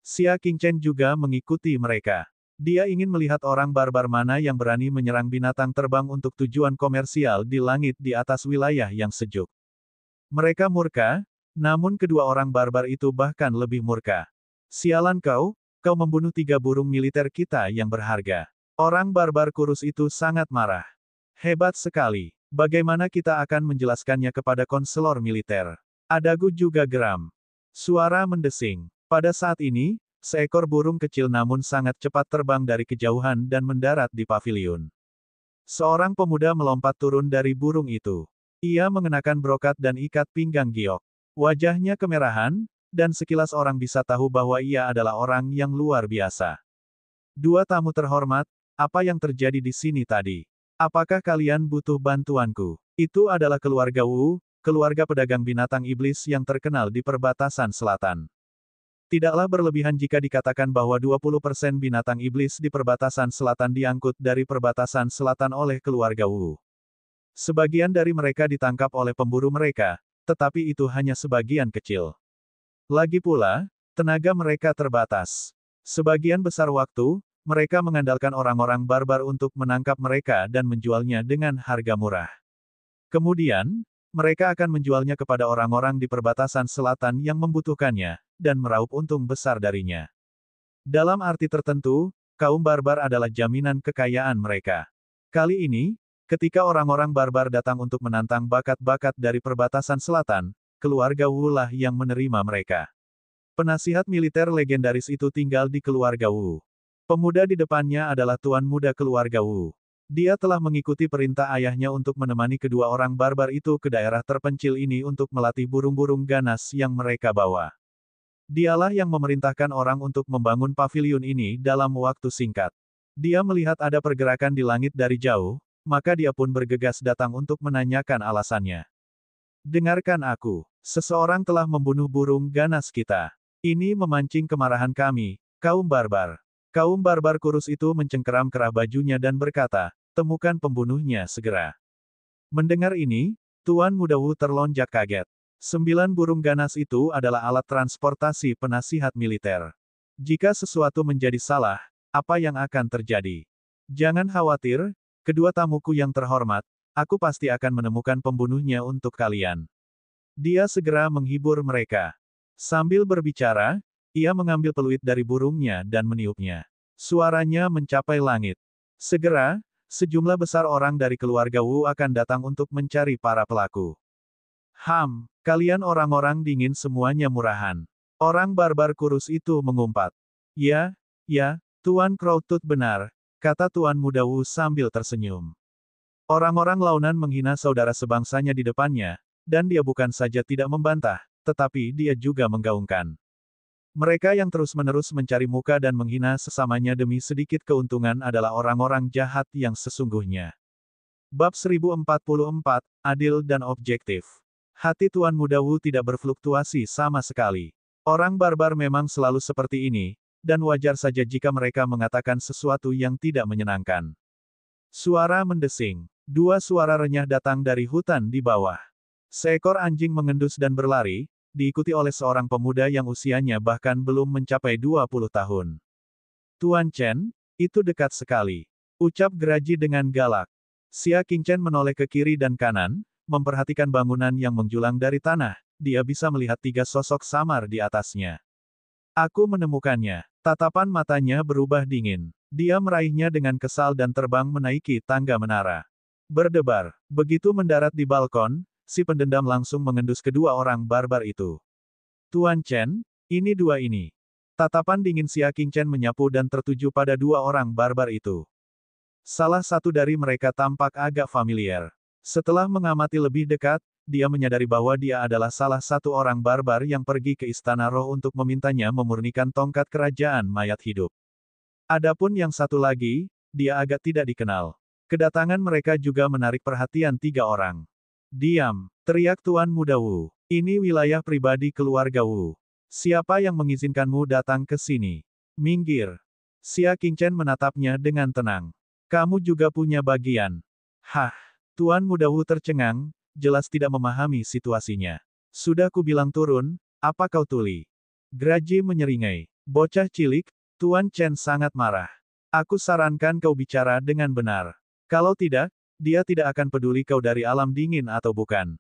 Xia Qingchen juga mengikuti mereka. Dia ingin melihat orang barbar mana yang berani menyerang binatang terbang untuk tujuan komersial di langit di atas wilayah yang sejuk. Mereka murka, namun kedua orang barbar itu bahkan lebih murka. Sialan kau membunuh 3 burung militer kita yang berharga. Orang barbar kurus itu sangat marah. Hebat sekali. Bagaimana kita akan menjelaskannya kepada konselor militer? Adagu juga geram. Suara mendesing. Pada saat ini, seekor burung kecil namun sangat cepat terbang dari kejauhan dan mendarat di paviliun. Seorang pemuda melompat turun dari burung itu. Ia mengenakan brokat dan ikat pinggang giok. Wajahnya kemerahan, dan sekilas orang bisa tahu bahwa ia adalah orang yang luar biasa. Dua tamu terhormat, apa yang terjadi di sini tadi? Apakah kalian butuh bantuanku? Itu adalah keluarga Wu, keluarga pedagang binatang iblis yang terkenal di perbatasan selatan. Tidaklah berlebihan jika dikatakan bahwa 20% binatang iblis di perbatasan selatan diangkut dari perbatasan selatan oleh keluarga Wu. Sebagian dari mereka ditangkap oleh pemburu mereka, tetapi itu hanya sebagian kecil. Lagi pula, tenaga mereka terbatas. Sebagian besar waktu, mereka mengandalkan orang-orang barbar untuk menangkap mereka dan menjualnya dengan harga murah. Kemudian, mereka akan menjualnya kepada orang-orang di perbatasan selatan yang membutuhkannya, dan meraup untung besar darinya. Dalam arti tertentu, kaum barbar adalah jaminan kekayaan mereka. Kali ini, ketika orang-orang barbar datang untuk menantang bakat-bakat dari perbatasan selatan, keluarga Wu lah yang menerima mereka. Penasihat militer legendaris itu tinggal di keluarga Wu. Pemuda di depannya adalah tuan muda keluarga Wu. Dia telah mengikuti perintah ayahnya untuk menemani kedua orang barbar itu ke daerah terpencil ini untuk melatih burung-burung ganas yang mereka bawa. Dialah yang memerintahkan orang untuk membangun paviliun ini dalam waktu singkat. Dia melihat ada pergerakan di langit dari jauh, maka dia pun bergegas datang untuk menanyakan alasannya. Dengarkan aku, seseorang telah membunuh burung ganas kita. Ini memancing kemarahan kami, kaum barbar. Kaum barbar kurus itu mencengkeram kerah bajunya dan berkata, temukan pembunuhnya segera. Mendengar ini, Tuan Muda Wu terlonjak kaget. 9 burung ganas itu adalah alat transportasi penasihat militer. Jika sesuatu menjadi salah, apa yang akan terjadi? Jangan khawatir, kedua tamuku yang terhormat, aku pasti akan menemukan pembunuhnya untuk kalian. Dia segera menghibur mereka. Sambil berbicara, ia mengambil peluit dari burungnya dan meniupnya. Suaranya mencapai langit. Segera, sejumlah besar orang dari keluarga Wu akan datang untuk mencari para pelaku. Kalian orang-orang dingin semuanya murahan. Orang barbar kurus itu mengumpat. Ya, Tuan Crowtooth benar, kata Tuan Muda Wu sambil tersenyum. Orang-orang launan menghina saudara sebangsanya di depannya, dan dia bukan saja tidak membantah, tetapi dia juga menggaungkan. Mereka yang terus-menerus mencari muka dan menghina sesamanya demi sedikit keuntungan adalah orang-orang jahat yang sesungguhnya. Bab 1044, Adil dan Objektif. Hati Tuan Muda Wu tidak berfluktuasi sama sekali. Orang barbar memang selalu seperti ini, dan wajar saja jika mereka mengatakan sesuatu yang tidak menyenangkan. Suara mendesing. 2 suara renyah datang dari hutan di bawah. Seekor anjing mengendus dan berlari, diikuti oleh seorang pemuda yang usianya bahkan belum mencapai 20 tahun. Tuan Chen, itu dekat sekali. Ucap Graji dengan galak. Xia Qingchen menoleh ke kiri dan kanan, memperhatikan bangunan yang menjulang dari tanah, dia bisa melihat 3 sosok samar di atasnya. Aku menemukannya. Tatapan matanya berubah dingin. Dia meraihnya dengan kesal dan terbang menaiki tangga menara. Berdebar. Begitu mendarat di balkon, si pendendam langsung mengendus kedua orang barbar itu. Tuan Chen, ini 2 ini. Tatapan dingin Xia Qingchen menyapu dan tertuju pada 2 orang barbar itu. Salah satu dari mereka tampak agak familiar. Setelah mengamati lebih dekat, dia menyadari bahwa dia adalah salah satu orang barbar yang pergi ke Istana Roh untuk memintanya memurnikan tongkat kerajaan mayat hidup. Adapun yang satu lagi, dia agak tidak dikenal. Kedatangan mereka juga menarik perhatian 3 orang. "Diam!" teriak Tuan Muda Wu. "Ini wilayah pribadi keluarga Wu. Siapa yang mengizinkanmu datang ke sini? Minggir!" Xia Qingchen menatapnya dengan tenang. "Kamu juga punya bagian." "Hah?" Tuan Muda Wu tercengang, jelas tidak memahami situasinya. "Sudah kubilang turun, apa kau tuli?" Graji menyeringai. "Bocah cilik," Tuan Chen sangat marah. "Aku sarankan kau bicara dengan benar. Kalau tidak, dia tidak akan peduli kau dari alam dingin atau bukan."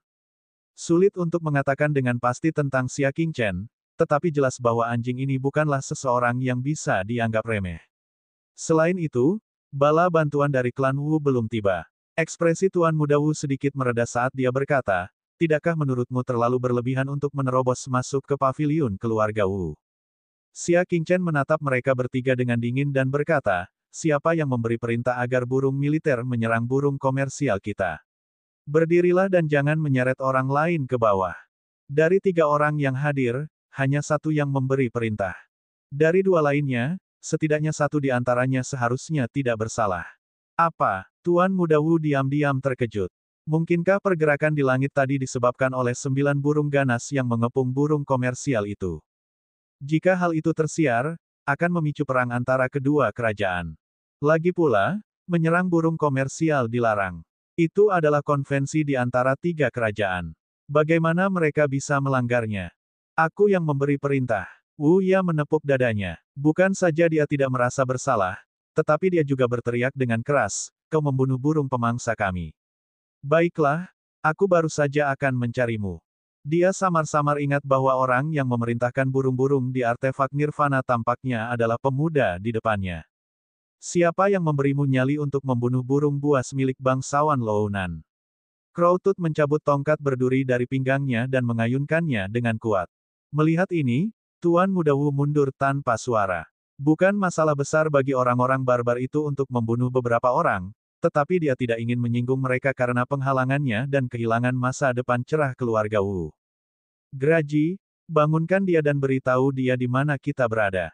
Sulit untuk mengatakan dengan pasti tentang Xia Qingchen, tetapi jelas bahwa anjing ini bukanlah seseorang yang bisa dianggap remeh. Selain itu, bala bantuan dari klan Wu belum tiba. Ekspresi Tuan Muda Wu sedikit mereda saat dia berkata, "Tidakkah menurutmu terlalu berlebihan untuk menerobos masuk ke paviliun keluarga Wu?" Xia Qingchen menatap mereka bertiga dengan dingin dan berkata, "Siapa yang memberi perintah agar burung militer menyerang burung komersial kita? Berdirilah dan jangan menyeret orang lain ke bawah." Dari 3 orang yang hadir, hanya satu yang memberi perintah. Dari 2 lainnya, setidaknya satu di antaranya seharusnya tidak bersalah. "Apa?" Tuan Muda Wu diam-diam terkejut. Mungkinkah pergerakan di langit tadi disebabkan oleh 9 burung ganas yang mengepung burung komersial itu? Jika hal itu tersiar, akan memicu perang antara kedua kerajaan. Lagi pula, menyerang burung komersial dilarang. Itu adalah konvensi di antara 3 kerajaan. Bagaimana mereka bisa melanggarnya? "Aku yang memberi perintah." Wu Ya menepuk dadanya. Bukan saja dia tidak merasa bersalah, tetapi dia juga berteriak dengan keras, "Kau membunuh burung pemangsa kami." "Baiklah, aku baru saja akan mencarimu." Dia samar-samar ingat bahwa orang yang memerintahkan burung-burung di artefak Nirvana tampaknya adalah pemuda di depannya. "Siapa yang memberimu nyali untuk membunuh burung buas milik bangsawan Lounan?" Crowtooth mencabut tongkat berduri dari pinggangnya dan mengayunkannya dengan kuat. Melihat ini, Tuan Muda Wu mundur tanpa suara. Bukan masalah besar bagi orang-orang barbar itu untuk membunuh beberapa orang, tetapi dia tidak ingin menyinggung mereka karena penghalangannya dan kehilangan masa depan cerah keluarga Wu. "Graji, bangunkan dia dan beritahu dia di mana kita berada."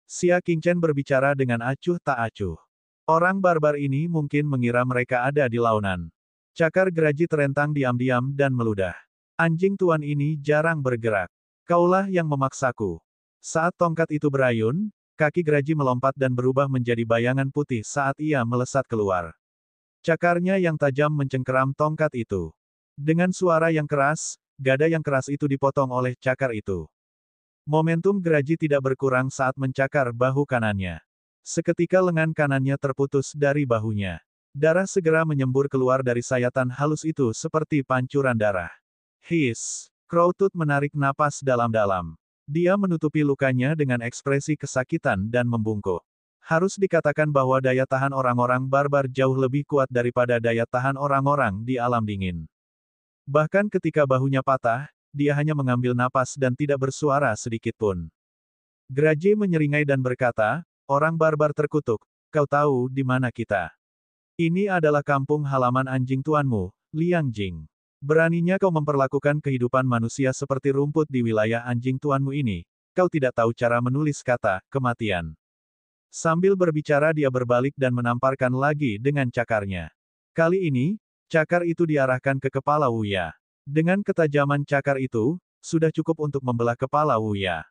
Xia Qingchen berbicara dengan acuh tak acuh. Orang barbar ini mungkin mengira mereka ada di launan. Cakar Graji terentang diam-diam dan meludah. "Anjing tuan ini jarang bergerak. Kaulah yang memaksaku." Saat tongkat itu berayun, kaki Graji melompat dan berubah menjadi bayangan putih saat ia melesat keluar. Cakarnya yang tajam mencengkeram tongkat itu. Dengan suara yang keras, gada yang keras itu dipotong oleh cakar itu. Momentum Graji tidak berkurang saat mencakar bahu kanannya. Seketika lengan kanannya terputus dari bahunya. Darah segera menyembur keluar dari sayatan halus itu seperti pancuran darah. "Hiss!" Crowtooth menarik napas dalam-dalam. Dia menutupi lukanya dengan ekspresi kesakitan dan membungkuk. Harus dikatakan bahwa daya tahan orang-orang barbar jauh lebih kuat daripada daya tahan orang-orang di alam dingin. Bahkan ketika bahunya patah, dia hanya mengambil napas dan tidak bersuara sedikit pun. Graji menyeringai dan berkata, "Orang barbar terkutuk, kau tahu di mana kita? Ini adalah kampung halaman anjing tuanmu, Liang Jing. Beraninya kau memperlakukan kehidupan manusia seperti rumput di wilayah anjing tuanmu ini, kau tidak tahu cara menulis kata, kematian." Sambil berbicara dia berbalik dan menamparkan lagi dengan cakarnya. Kali ini, cakar itu diarahkan ke kepala Wu Ya. Dengan ketajaman cakar itu, sudah cukup untuk membelah kepala Wu Ya.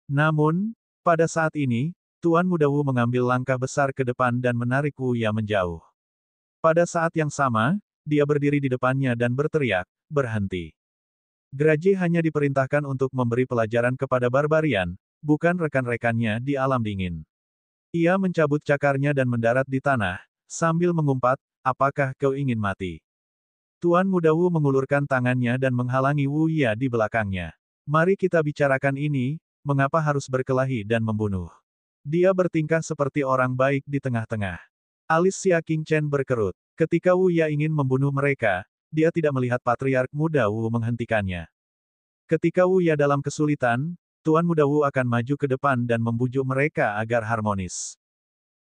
Namun, pada saat ini, Tuan Muda Wu mengambil langkah besar ke depan dan menarik Wu Ya menjauh. Pada saat yang sama, dia berdiri di depannya dan berteriak, "Berhenti." Graji hanya diperintahkan untuk memberi pelajaran kepada barbarian, bukan rekan-rekannya di alam dingin. Ia mencabut cakarnya dan mendarat di tanah, sambil mengumpat, "Apakah kau ingin mati?" Tuan Muda Wu mengulurkan tangannya dan menghalangi Wu Ya di belakangnya. "Mari kita bicarakan ini, mengapa harus berkelahi dan membunuh?" Dia bertingkah seperti orang baik di tengah-tengah. Alis Xia Qingchen berkerut. Ketika Wu Ya ingin membunuh mereka, dia tidak melihat Patriark Muda Wu menghentikannya. Ketika Wu Ya dalam kesulitan, Tuan Muda Wu akan maju ke depan dan membujuk mereka agar harmonis.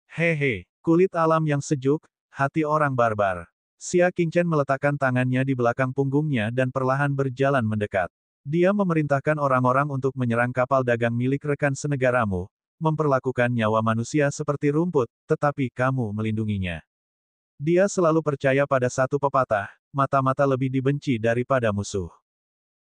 "Hehe, kulit alam yang sejuk, hati orang barbar." Xia Qingchen meletakkan tangannya di belakang punggungnya dan perlahan berjalan mendekat. Dia memerintahkan orang-orang untuk menyerang kapal dagang milik rekan senegaramu, memperlakukan nyawa manusia seperti rumput, tetapi kamu melindunginya. Dia selalu percaya pada satu pepatah, mata-mata lebih dibenci daripada musuh.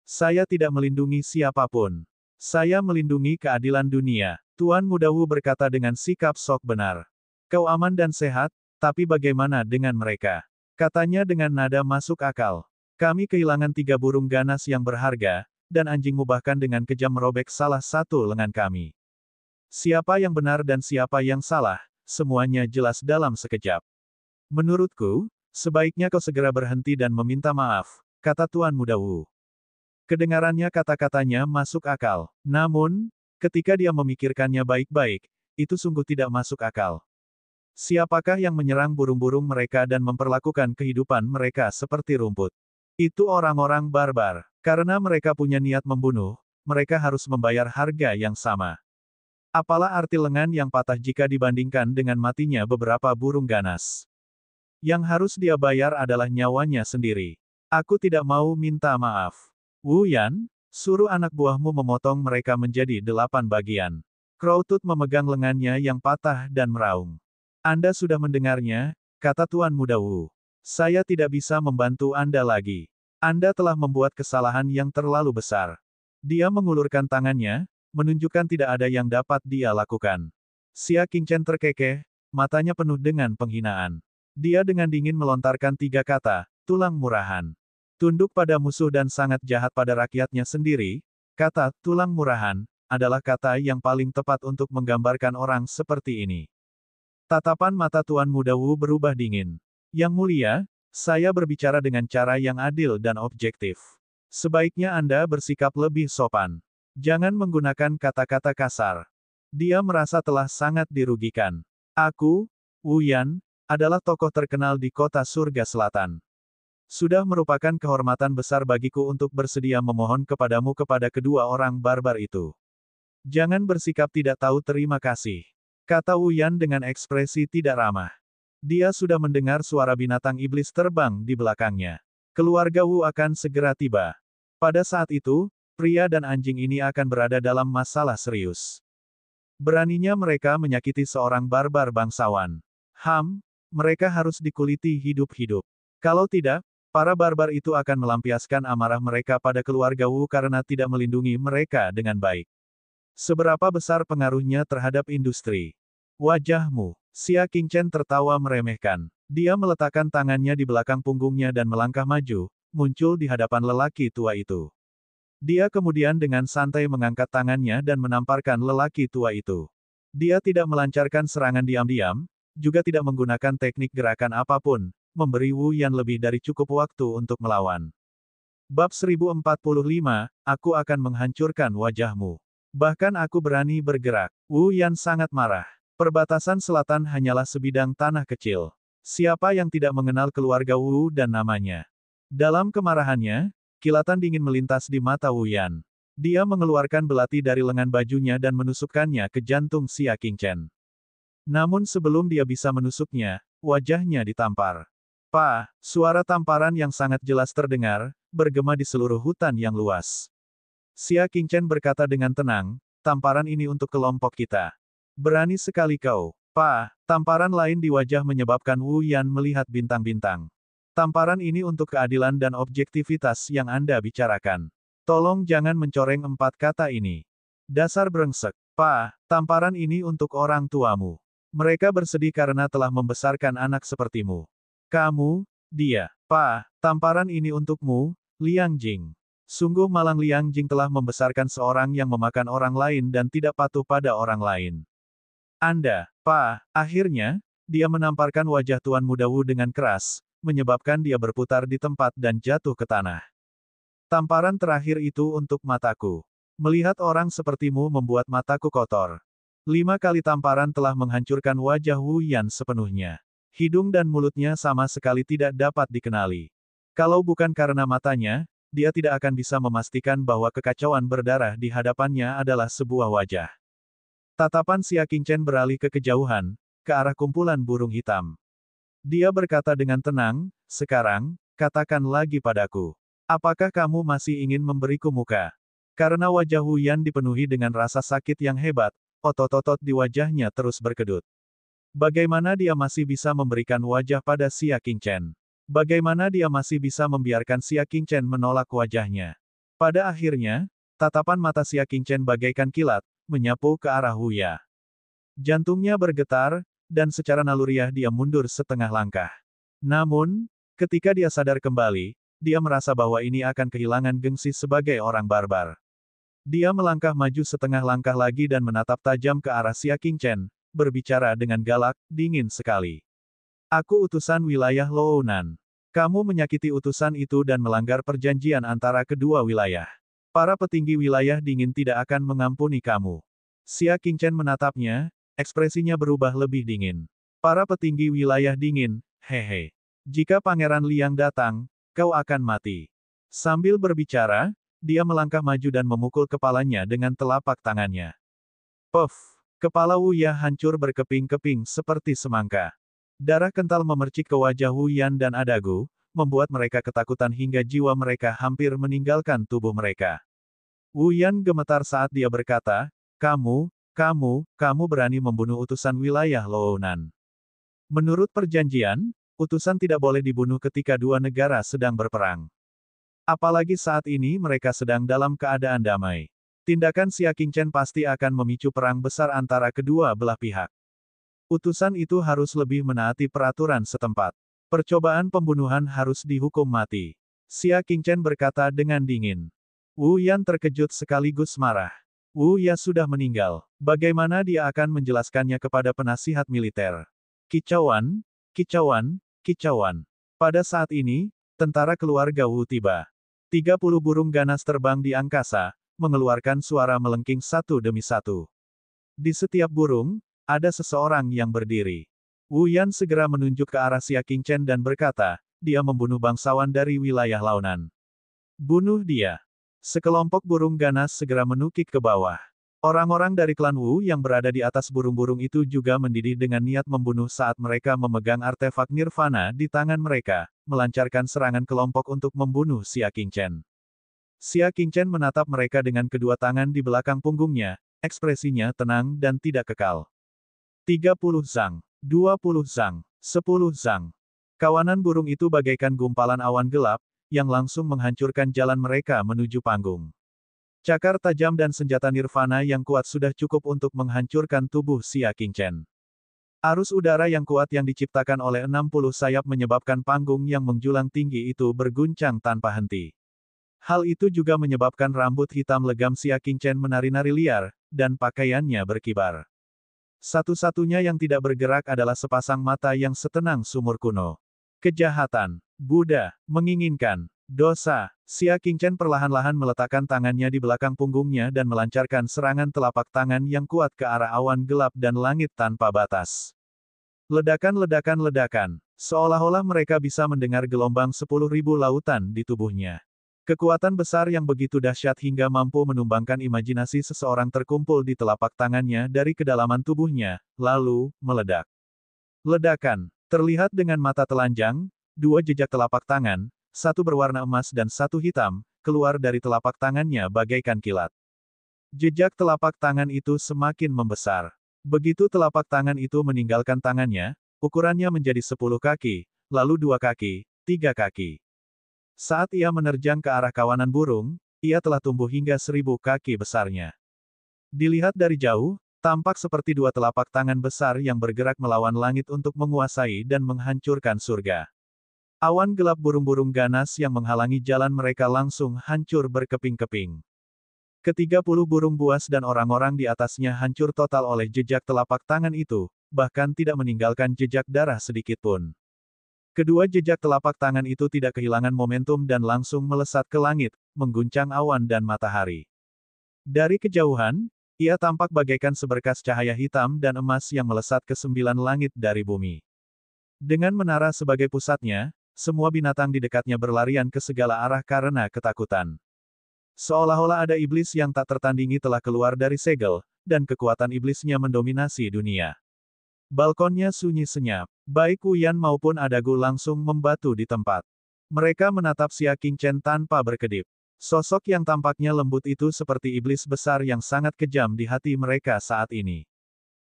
Saya tidak melindungi siapapun. Saya melindungi keadilan dunia. Tuan Muda Wu berkata dengan sikap sok benar. Kau aman dan sehat, tapi bagaimana dengan mereka? Katanya dengan nada masuk akal. Kami kehilangan 3 burung ganas yang berharga, dan anjingmu bahkan dengan kejam merobek salah satu lengan kami. Siapa yang benar dan siapa yang salah, semuanya jelas dalam sekejap. Menurutku, sebaiknya kau segera berhenti dan meminta maaf, kata Tuan Muda Wu. Kedengarannya kata-katanya masuk akal. Namun, ketika dia memikirkannya baik-baik, itu sungguh tidak masuk akal. Siapakah yang menyerang burung-burung mereka dan memperlakukan kehidupan mereka seperti rumput? Itu orang-orang barbar. Karena mereka punya niat membunuh, mereka harus membayar harga yang sama. Apalah arti lengan yang patah jika dibandingkan dengan matinya beberapa burung ganas? Yang harus dia bayar adalah nyawanya sendiri. Aku tidak mau minta maaf. Wu Yan, suruh anak buahmu memotong mereka menjadi 8 bagian. Crowtooth memegang lengannya yang patah dan meraung. Anda sudah mendengarnya, kata Tuan Muda Wu. Saya tidak bisa membantu Anda lagi. Anda telah membuat kesalahan yang terlalu besar. Dia mengulurkan tangannya, menunjukkan tidak ada yang dapat dia lakukan. Xia Qingchen terkekeh, matanya penuh dengan penghinaan. Dia dengan dingin melontarkan 3 kata, tulang murahan. Tunduk pada musuh dan sangat jahat pada rakyatnya sendiri, kata tulang murahan adalah kata yang paling tepat untuk menggambarkan orang seperti ini. Tatapan mata Tuan Muda Wu berubah dingin. Yang mulia, saya berbicara dengan cara yang adil dan objektif. Sebaiknya Anda bersikap lebih sopan. Jangan menggunakan kata-kata kasar. Dia merasa telah sangat dirugikan. Aku, Wu Yan, adalah tokoh terkenal di kota surga selatan. Sudah merupakan kehormatan besar bagiku untuk bersedia memohon kepadamu kepada kedua orang barbar itu. Jangan bersikap tidak tahu terima kasih. Kata Wu Yan dengan ekspresi tidak ramah. Dia sudah mendengar suara binatang iblis terbang di belakangnya. Keluarga Wu akan segera tiba. Pada saat itu, pria dan anjing ini akan berada dalam masalah serius. Beraninya mereka menyakiti seorang barbar bangsawan. Mereka harus dikuliti hidup-hidup. Kalau tidak, para barbar itu akan melampiaskan amarah mereka pada keluarga Wu karena tidak melindungi mereka dengan baik. Seberapa besar pengaruhnya terhadap industri? Wajahmu. Xia Qingchen tertawa meremehkan. Dia meletakkan tangannya di belakang punggungnya dan melangkah maju, muncul di hadapan lelaki tua itu. Dia kemudian dengan santai mengangkat tangannya dan menamparkan lelaki tua itu. Dia tidak melancarkan serangan diam-diam, juga tidak menggunakan teknik gerakan apapun, memberi Wu Yan lebih dari cukup waktu untuk melawan. Bab 1045, aku akan menghancurkan wajahmu. Bahkan aku berani bergerak. Wu Yan sangat marah. Perbatasan selatan hanyalah sebidang tanah kecil. Siapa yang tidak mengenal keluarga Wu dan namanya? Dalam kemarahannya, kilatan dingin melintas di mata Wu Yan. Dia mengeluarkan belati dari lengan bajunya dan menusukkannya ke jantung Xia Qingchen. Namun sebelum dia bisa menusuknya, wajahnya ditampar. Suara tamparan yang sangat jelas terdengar, bergema di seluruh hutan yang luas. Xia Qingchen berkata dengan tenang, tamparan ini untuk kelompok kita. Berani sekali kau. Tamparan lain di wajah menyebabkan Wu Yan melihat bintang-bintang. Tamparan ini untuk keadilan dan objektivitas yang Anda bicarakan. Tolong jangan mencoreng 4 kata ini. Dasar brengsek. Tamparan ini untuk orang tuamu. Mereka bersedih karena telah membesarkan anak sepertimu. Kamu, dia. Tamparan ini untukmu, Liang Jing. Sungguh malang Liang Jing telah membesarkan seorang yang memakan orang lain dan tidak patuh pada orang lain. Anda, akhirnya, dia menamparkan wajah Tuan Muda Wu dengan keras, menyebabkan dia berputar di tempat dan jatuh ke tanah. Tamparan terakhir itu untuk mataku. Melihat orang sepertimu membuat mataku kotor. 5 kali tamparan telah menghancurkan wajah Wu Yan sepenuhnya. Hidung dan mulutnya sama sekali tidak dapat dikenali. Kalau bukan karena matanya, dia tidak akan bisa memastikan bahwa kekacauan berdarah di hadapannya adalah sebuah wajah. Tatapan Xia Qingchen beralih ke kejauhan, ke arah kumpulan burung hitam. Dia berkata dengan tenang, sekarang, katakan lagi padaku. Apakah kamu masih ingin memberiku muka? Karena wajah Wu Yan dipenuhi dengan rasa sakit yang hebat, otot-otot di wajahnya terus berkedut. Bagaimana dia masih bisa memberikan wajah pada Xia Qingchen? Bagaimana dia masih bisa membiarkan Xia Qingchen menolak wajahnya? Pada akhirnya, tatapan mata Xia Qingchen bagaikan kilat, menyapu ke arah Wu Ya. Jantungnya bergetar, dan secara naluriah dia mundur setengah langkah. Namun, ketika dia sadar kembali, dia merasa bahwa ini akan kehilangan gengsi sebagai orang barbar. Dia melangkah maju setengah langkah lagi dan menatap tajam ke arah Xia Qingchen, berbicara dengan galak, dingin sekali. Aku utusan wilayah Lounan. Kamu menyakiti utusan itu dan melanggar perjanjian antara kedua wilayah. Para petinggi wilayah dingin tidak akan mengampuni kamu. Xia Qingchen menatapnya, ekspresinya berubah lebih dingin. Para petinggi wilayah dingin, hehe. Jika Pangeran Liang datang, kau akan mati. Sambil berbicara, dia melangkah maju dan memukul kepalanya dengan telapak tangannya. Puff! Kepala Wu Ya hancur berkeping-keping seperti semangka. Darah kental memercik ke wajah Wu Yan dan Adagu, membuat mereka ketakutan hingga jiwa mereka hampir meninggalkan tubuh mereka. Wu Yan gemetar saat dia berkata, kamu berani membunuh utusan wilayah Lounan. Menurut perjanjian, utusan tidak boleh dibunuh ketika dua negara sedang berperang. Apalagi saat ini mereka sedang dalam keadaan damai. Tindakan Xia Qingchen pasti akan memicu perang besar antara kedua belah pihak. Utusan itu harus lebih menaati peraturan setempat. Percobaan pembunuhan harus dihukum mati. Xia Qingchen berkata dengan dingin. Wu Yan terkejut sekaligus marah. Wu Ya sudah meninggal. Bagaimana dia akan menjelaskannya kepada penasihat militer? Kicauan, kicauan, kicauan. Pada saat ini, tentara keluarga Wu tiba. 30 burung ganas terbang di angkasa, mengeluarkan suara melengking satu demi satu. Di setiap burung, ada seseorang yang berdiri. Wu Yan segera menunjuk ke arah Xia Qingchen dan berkata, dia membunuh bangsawan dari wilayah Launan. Bunuh dia. Sekelompok burung ganas segera menukik ke bawah. Orang-orang dari klan Wu yang berada di atas burung-burung itu juga mendidih dengan niat membunuh saat mereka memegang artefak nirvana di tangan mereka, melancarkan serangan kelompok untuk membunuh Xia Qingchen. Xia Qingchen menatap mereka dengan kedua tangan di belakang punggungnya, ekspresinya tenang dan tidak kekal. 30 zang, 20 zang, 10 zang. Kawanan burung itu bagaikan gumpalan awan gelap, yang langsung menghancurkan jalan mereka menuju panggung. Cakar tajam dan senjata nirvana yang kuat sudah cukup untuk menghancurkan tubuh Xia Qingchen. Arus udara yang kuat yang diciptakan oleh 60 sayap menyebabkan panggung yang menjulang tinggi itu berguncang tanpa henti. Hal itu juga menyebabkan rambut hitam legam Xia Qingchen menari-nari liar, dan pakaiannya berkibar. Satu-satunya yang tidak bergerak adalah sepasang mata yang setenang sumur kuno. Kejahatan, Buddha, menginginkan, dosa. Xia Qingchen perlahan-lahan meletakkan tangannya di belakang punggungnya dan melancarkan serangan telapak tangan yang kuat ke arah awan gelap dan langit tanpa batas. Ledakan-ledakan-ledakan. Seolah-olah mereka bisa mendengar gelombang 10.000 lautan di tubuhnya. Kekuatan besar yang begitu dahsyat hingga mampu menumbangkan imajinasi seseorang terkumpul di telapak tangannya dari kedalaman tubuhnya, lalu, meledak. Ledakan. Terlihat dengan mata telanjang, dua jejak telapak tangan, satu berwarna emas dan satu hitam, keluar dari telapak tangannya bagaikan kilat. Jejak telapak tangan itu semakin membesar. Begitu telapak tangan itu meninggalkan tangannya, ukurannya menjadi 10 kaki, lalu 2 kaki, 3 kaki. Saat ia menerjang ke arah kawanan burung, ia telah tumbuh hingga 1000 kaki besarnya. Dilihat dari jauh, tampak seperti dua telapak tangan besar yang bergerak melawan langit untuk menguasai dan menghancurkan surga. Awan gelap burung-burung ganas yang menghalangi jalan mereka langsung hancur berkeping-keping. Ke-30 burung buas dan orang-orang di atasnya hancur total oleh jejak telapak tangan itu, bahkan tidak meninggalkan jejak darah sedikit pun. Kedua jejak telapak tangan itu tidak kehilangan momentum dan langsung melesat ke langit, mengguncang awan dan matahari. Dari kejauhan, ia tampak bagaikan seberkas cahaya hitam dan emas yang melesat ke 9 langit dari bumi. Dengan menara sebagai pusatnya, semua binatang di dekatnya berlarian ke segala arah karena ketakutan. Seolah-olah ada iblis yang tak tertandingi telah keluar dari segel, dan kekuatan iblisnya mendominasi dunia. Balkonnya sunyi senyap. Baik Wu Yan maupun Adagu langsung membatu di tempat. Mereka menatap Xia Qingchen tanpa berkedip. Sosok yang tampaknya lembut itu seperti iblis besar yang sangat kejam di hati mereka saat ini.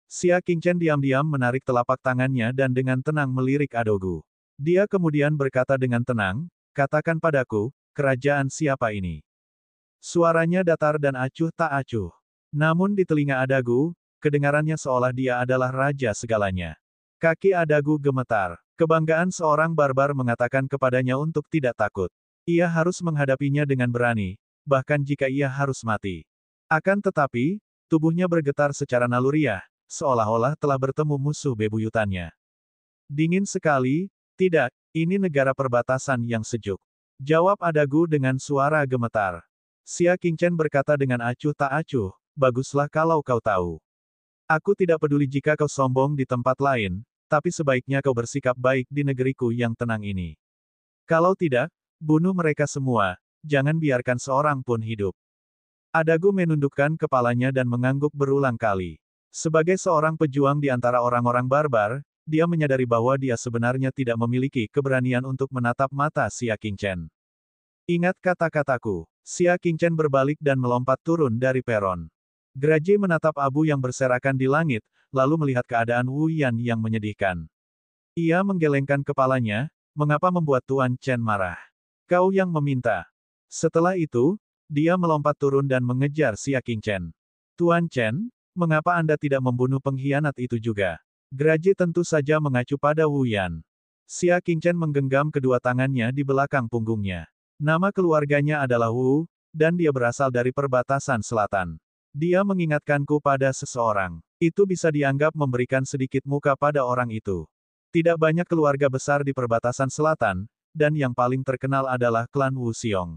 Xia Qingchen diam-diam menarik telapak tangannya dan dengan tenang melirik Adogu. Dia kemudian berkata dengan tenang, katakan padaku, kerajaan siapa ini? Suaranya datar dan acuh tak acuh. Namun di telinga Adagu, kedengarannya seolah dia adalah raja segalanya. Kaki Adagu gemetar. Kebanggaan seorang barbar mengatakan kepadanya untuk tidak takut. Ia harus menghadapinya dengan berani, bahkan jika ia harus mati. Akan tetapi, tubuhnya bergetar secara naluriah, seolah-olah telah bertemu musuh bebuyutannya. Dingin sekali, tidak, ini negara perbatasan yang sejuk. Jawab Adagu dengan suara gemetar. Xia Qingchen berkata dengan acuh tak acuh, baguslah kalau kau tahu. Aku tidak peduli jika kau sombong di tempat lain, tapi sebaiknya kau bersikap baik di negeriku yang tenang ini. Kalau tidak, bunuh mereka semua, jangan biarkan seorang pun hidup. Adagu menundukkan kepalanya dan mengangguk berulang kali. Sebagai seorang pejuang di antara orang-orang barbar, dia menyadari bahwa dia sebenarnya tidak memiliki keberanian untuk menatap mata Xia Qingchen. Ingat kata-kataku. Xia Qingchen berbalik dan melompat turun dari peron. Geraji menatap abu yang berserakan di langit, lalu melihat keadaan Wu Yan yang menyedihkan. Ia menggelengkan kepalanya, mengapa membuat Tuan Chen marah? Kau yang meminta. Setelah itu, dia melompat turun dan mengejar Xia Qingchen. Tuan Chen, mengapa Anda tidak membunuh pengkhianat itu juga? Geraji tentu saja mengacu pada Wu Yan. Xia Qingchen menggenggam kedua tangannya di belakang punggungnya. Nama keluarganya adalah Wu, dan dia berasal dari perbatasan selatan. Dia mengingatkanku pada seseorang. Itu bisa dianggap memberikan sedikit muka pada orang itu. Tidak banyak keluarga besar di perbatasan selatan, dan yang paling terkenal adalah klan Wu Xiong.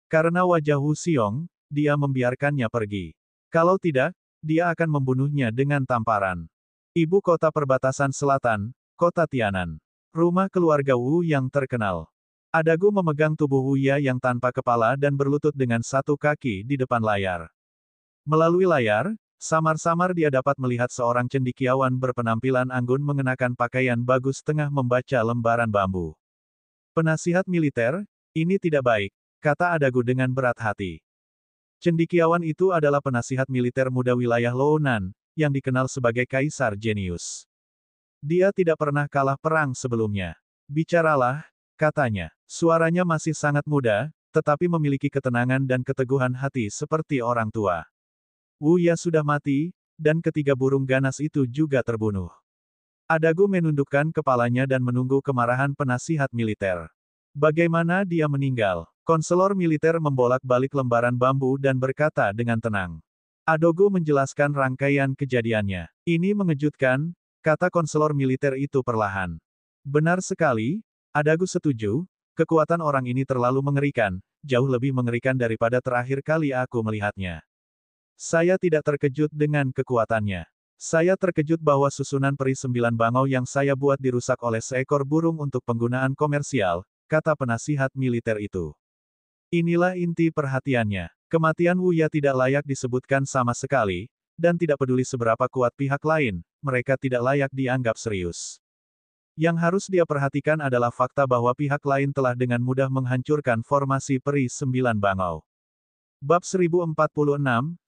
Karena wajah Wu Xiong, dia membiarkannya pergi. Kalau tidak, dia akan membunuhnya dengan tamparan. Ibu kota perbatasan selatan, kota Tianan. Rumah keluarga Wu yang terkenal. Adagu memegang tubuh Wu Ya yang tanpa kepala dan berlutut dengan satu kaki di depan layar. Melalui layar, samar-samar dia dapat melihat seorang cendekiawan berpenampilan anggun mengenakan pakaian bagus tengah membaca lembaran bambu. Penasihat militer, ini tidak baik, kata Adagu dengan berat hati. Cendekiawan itu adalah penasihat militer muda wilayah Lounan, yang dikenal sebagai Kaisar Jenius. Dia tidak pernah kalah perang sebelumnya. Bicaralah, katanya. Suaranya masih sangat muda, tetapi memiliki ketenangan dan keteguhan hati seperti orang tua. Wu Ya sudah mati, dan ketiga burung ganas itu juga terbunuh. Adagu menundukkan kepalanya dan menunggu kemarahan penasihat militer. Bagaimana dia meninggal? Konselor militer membolak-balik lembaran bambu dan berkata dengan tenang. Adagu menjelaskan rangkaian kejadiannya. Ini mengejutkan, kata konselor militer itu perlahan. Benar sekali, Adagu setuju, kekuatan orang ini terlalu mengerikan, jauh lebih mengerikan daripada terakhir kali aku melihatnya. Saya tidak terkejut dengan kekuatannya. Saya terkejut bahwa susunan peri 9 bangau yang saya buat dirusak oleh seekor burung untuk penggunaan komersial, kata penasihat militer itu. Inilah inti perhatiannya. Kematian Wu Ya tidak layak disebutkan sama sekali, dan tidak peduli seberapa kuat pihak lain, mereka tidak layak dianggap serius. Yang harus dia perhatikan adalah fakta bahwa pihak lain telah dengan mudah menghancurkan formasi peri 9 bangau. Bab 1046,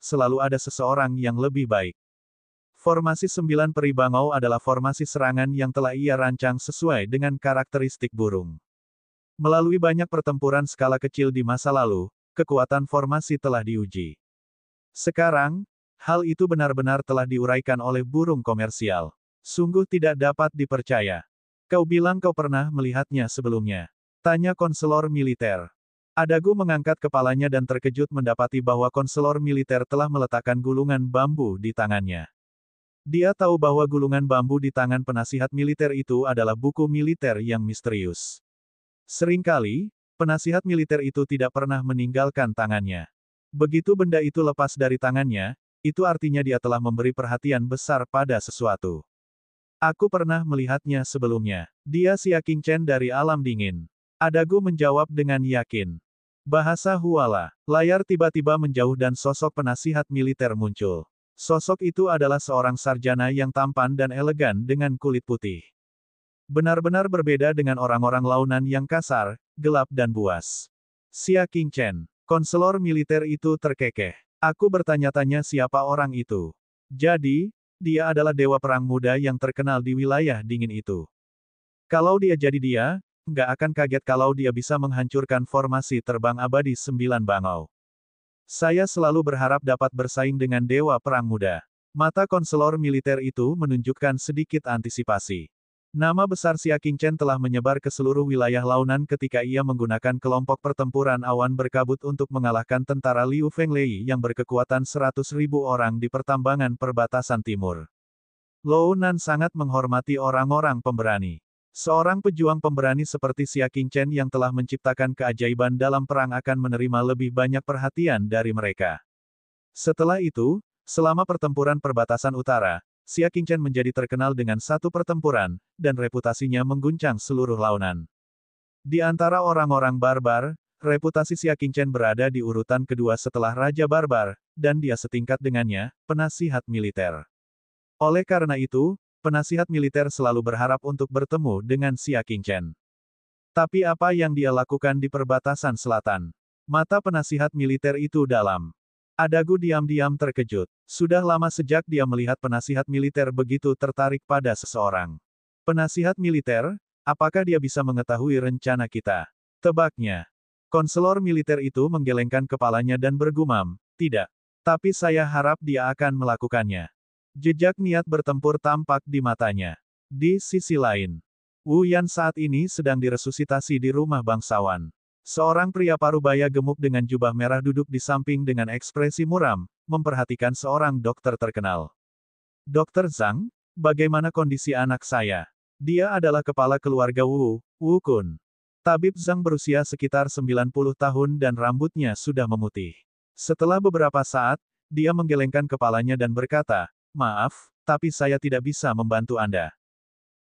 selalu ada seseorang yang lebih baik. Formasi 9 peri bangau adalah formasi serangan yang telah ia rancang sesuai dengan karakteristik burung. Melalui banyak pertempuran skala kecil di masa lalu, kekuatan formasi telah diuji. Sekarang, hal itu benar-benar telah diuraikan oleh burung komersial. Sungguh tidak dapat dipercaya. Kau bilang kau pernah melihatnya sebelumnya? Tanya konselor militer. Adagu mengangkat kepalanya dan terkejut mendapati bahwa konselor militer telah meletakkan gulungan bambu di tangannya. Dia tahu bahwa gulungan bambu di tangan penasihat militer itu adalah buku militer yang misterius. Seringkali, penasihat militer itu tidak pernah meninggalkan tangannya. Begitu benda itu lepas dari tangannya, itu artinya dia telah memberi perhatian besar pada sesuatu. Aku pernah melihatnya sebelumnya. Dia Xia Qingchen dari alam dingin. Adagu menjawab dengan yakin. Bahasa Huala. Layar tiba-tiba menjauh dan sosok penasihat militer muncul. Sosok itu adalah seorang sarjana yang tampan dan elegan dengan kulit putih. Benar-benar berbeda dengan orang-orang launan yang kasar, gelap dan buas. Xia Qingchen, konselor militer itu terkekeh. Aku bertanya-tanya siapa orang itu. Jadi, dia adalah dewa perang muda yang terkenal di wilayah dingin itu. Kalau dia jadi dia, nggak akan kaget kalau dia bisa menghancurkan formasi terbang abadi 9 bangau. Saya selalu berharap dapat bersaing dengan dewa perang muda. Mata konselor militer itu menunjukkan sedikit antisipasi. Nama besar Xia Qingchen telah menyebar ke seluruh wilayah launan ketika ia menggunakan kelompok pertempuran awan berkabut untuk mengalahkan tentara Liu Fenglei yang berkekuatan 100.000 orang di pertambangan perbatasan timur. Launan sangat menghormati orang-orang pemberani. Seorang pejuang pemberani seperti Xia Qingchen yang telah menciptakan keajaiban dalam perang akan menerima lebih banyak perhatian dari mereka. Setelah itu, selama pertempuran perbatasan utara, Xia Qingchen menjadi terkenal dengan satu pertempuran, dan reputasinya mengguncang seluruh launan. Di antara orang-orang barbar, reputasi Xia Qingchen berada di urutan kedua setelah Raja Barbar, dan dia setingkat dengannya, penasihat militer. Oleh karena itu, penasihat militer selalu berharap untuk bertemu dengan Xia Qingchen. Tapi apa yang dia lakukan di perbatasan selatan? Mata penasihat militer itu dalam. Adagu diam-diam terkejut. Sudah lama sejak dia melihat penasihat militer begitu tertarik pada seseorang. Penasihat militer, apakah dia bisa mengetahui rencana kita? Tebaknya. Konselor militer itu menggelengkan kepalanya dan bergumam, tidak. Tapi saya harap dia akan melakukannya. Jejak niat bertempur tampak di matanya. Di sisi lain, Wu Yan saat ini sedang diresusitasi di rumah bangsawan. Seorang pria parubaya gemuk dengan jubah merah duduk di samping dengan ekspresi muram, memperhatikan seorang dokter terkenal. Dokter Zhang, bagaimana kondisi anak saya? Dia adalah kepala keluarga Wu, Wu Kun. Tabib Zhang berusia sekitar 90 tahun dan rambutnya sudah memutih. Setelah beberapa saat, dia menggelengkan kepalanya dan berkata, maaf, tapi saya tidak bisa membantu Anda.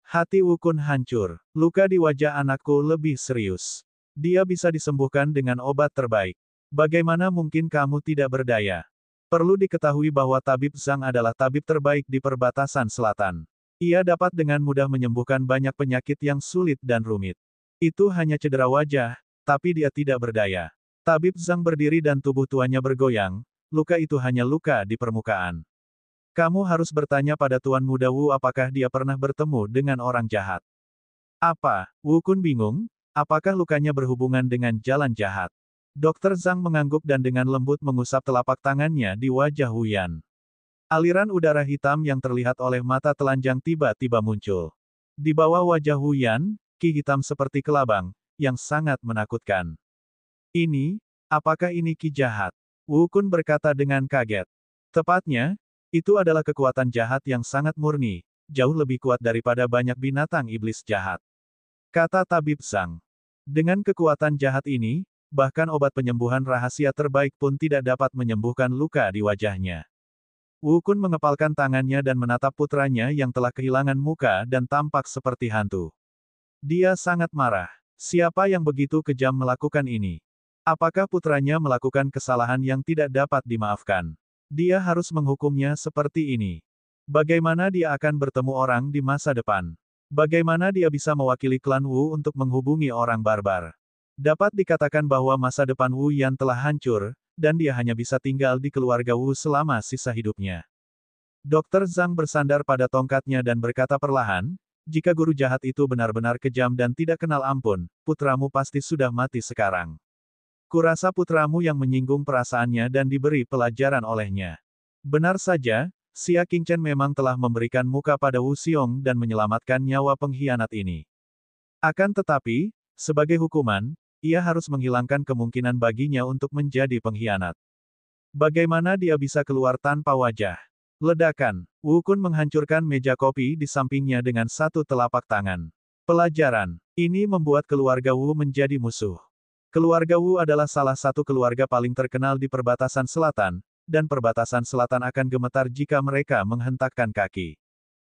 Hati Wu Kun hancur. Luka di wajah anakku lebih serius. Dia bisa disembuhkan dengan obat terbaik. Bagaimana mungkin kamu tidak berdaya? Perlu diketahui bahwa Tabib Zhang adalah tabib terbaik di perbatasan selatan. Ia dapat dengan mudah menyembuhkan banyak penyakit yang sulit dan rumit. Itu hanya cedera wajah, tapi dia tidak berdaya. Tabib Zhang berdiri dan tubuh tuannya bergoyang, luka itu hanya luka di permukaan. Kamu harus bertanya pada Tuan Muda Wu apakah dia pernah bertemu dengan orang jahat. Apa? Wu Kun bingung. Apakah lukanya berhubungan dengan jalan jahat? Dokter Zhang mengangguk dan dengan lembut mengusap telapak tangannya di wajah Wu Yan. Aliran udara hitam yang terlihat oleh mata telanjang tiba-tiba muncul. Di bawah wajah Wu Yan, ki hitam seperti kelabang, yang sangat menakutkan. Apakah ini ki jahat? Wu Kun berkata dengan kaget. Tepatnya, itu adalah kekuatan jahat yang sangat murni, jauh lebih kuat daripada banyak binatang iblis jahat. Kata Tabib Zhang. Dengan kekuatan jahat ini, bahkan obat penyembuhan rahasia terbaik pun tidak dapat menyembuhkan luka di wajahnya. Wu Kun mengepalkan tangannya dan menatap putranya yang telah kehilangan muka dan tampak seperti hantu. Dia sangat marah. Siapa yang begitu kejam melakukan ini? Apakah putranya melakukan kesalahan yang tidak dapat dimaafkan? Dia harus menghukumnya seperti ini. Bagaimana dia akan bertemu orang di masa depan? Bagaimana dia bisa mewakili klan Wu untuk menghubungi orang barbar? Dapat dikatakan bahwa masa depan Wu Yan telah hancur, dan dia hanya bisa tinggal di keluarga Wu selama sisa hidupnya. Dokter Zhang bersandar pada tongkatnya dan berkata perlahan, jika guru jahat itu benar-benar kejam dan tidak kenal ampun, putramu pasti sudah mati sekarang. Kurasa putramu yang menyinggung perasaannya dan diberi pelajaran olehnya. Benar saja, Xia Qingchen memang telah memberikan muka pada Wu Xiong dan menyelamatkan nyawa pengkhianat ini. Akan tetapi, sebagai hukuman, ia harus menghilangkan kemungkinan baginya untuk menjadi pengkhianat. Bagaimana dia bisa keluar tanpa wajah? Ledakan. Wu Kun menghancurkan meja kopi di sampingnya dengan satu telapak tangan. Pelajaran. Ini membuat keluarga Wu menjadi musuh. Keluarga Wu adalah salah satu keluarga paling terkenal di perbatasan selatan, dan perbatasan selatan akan gemetar jika mereka menghentakkan kaki.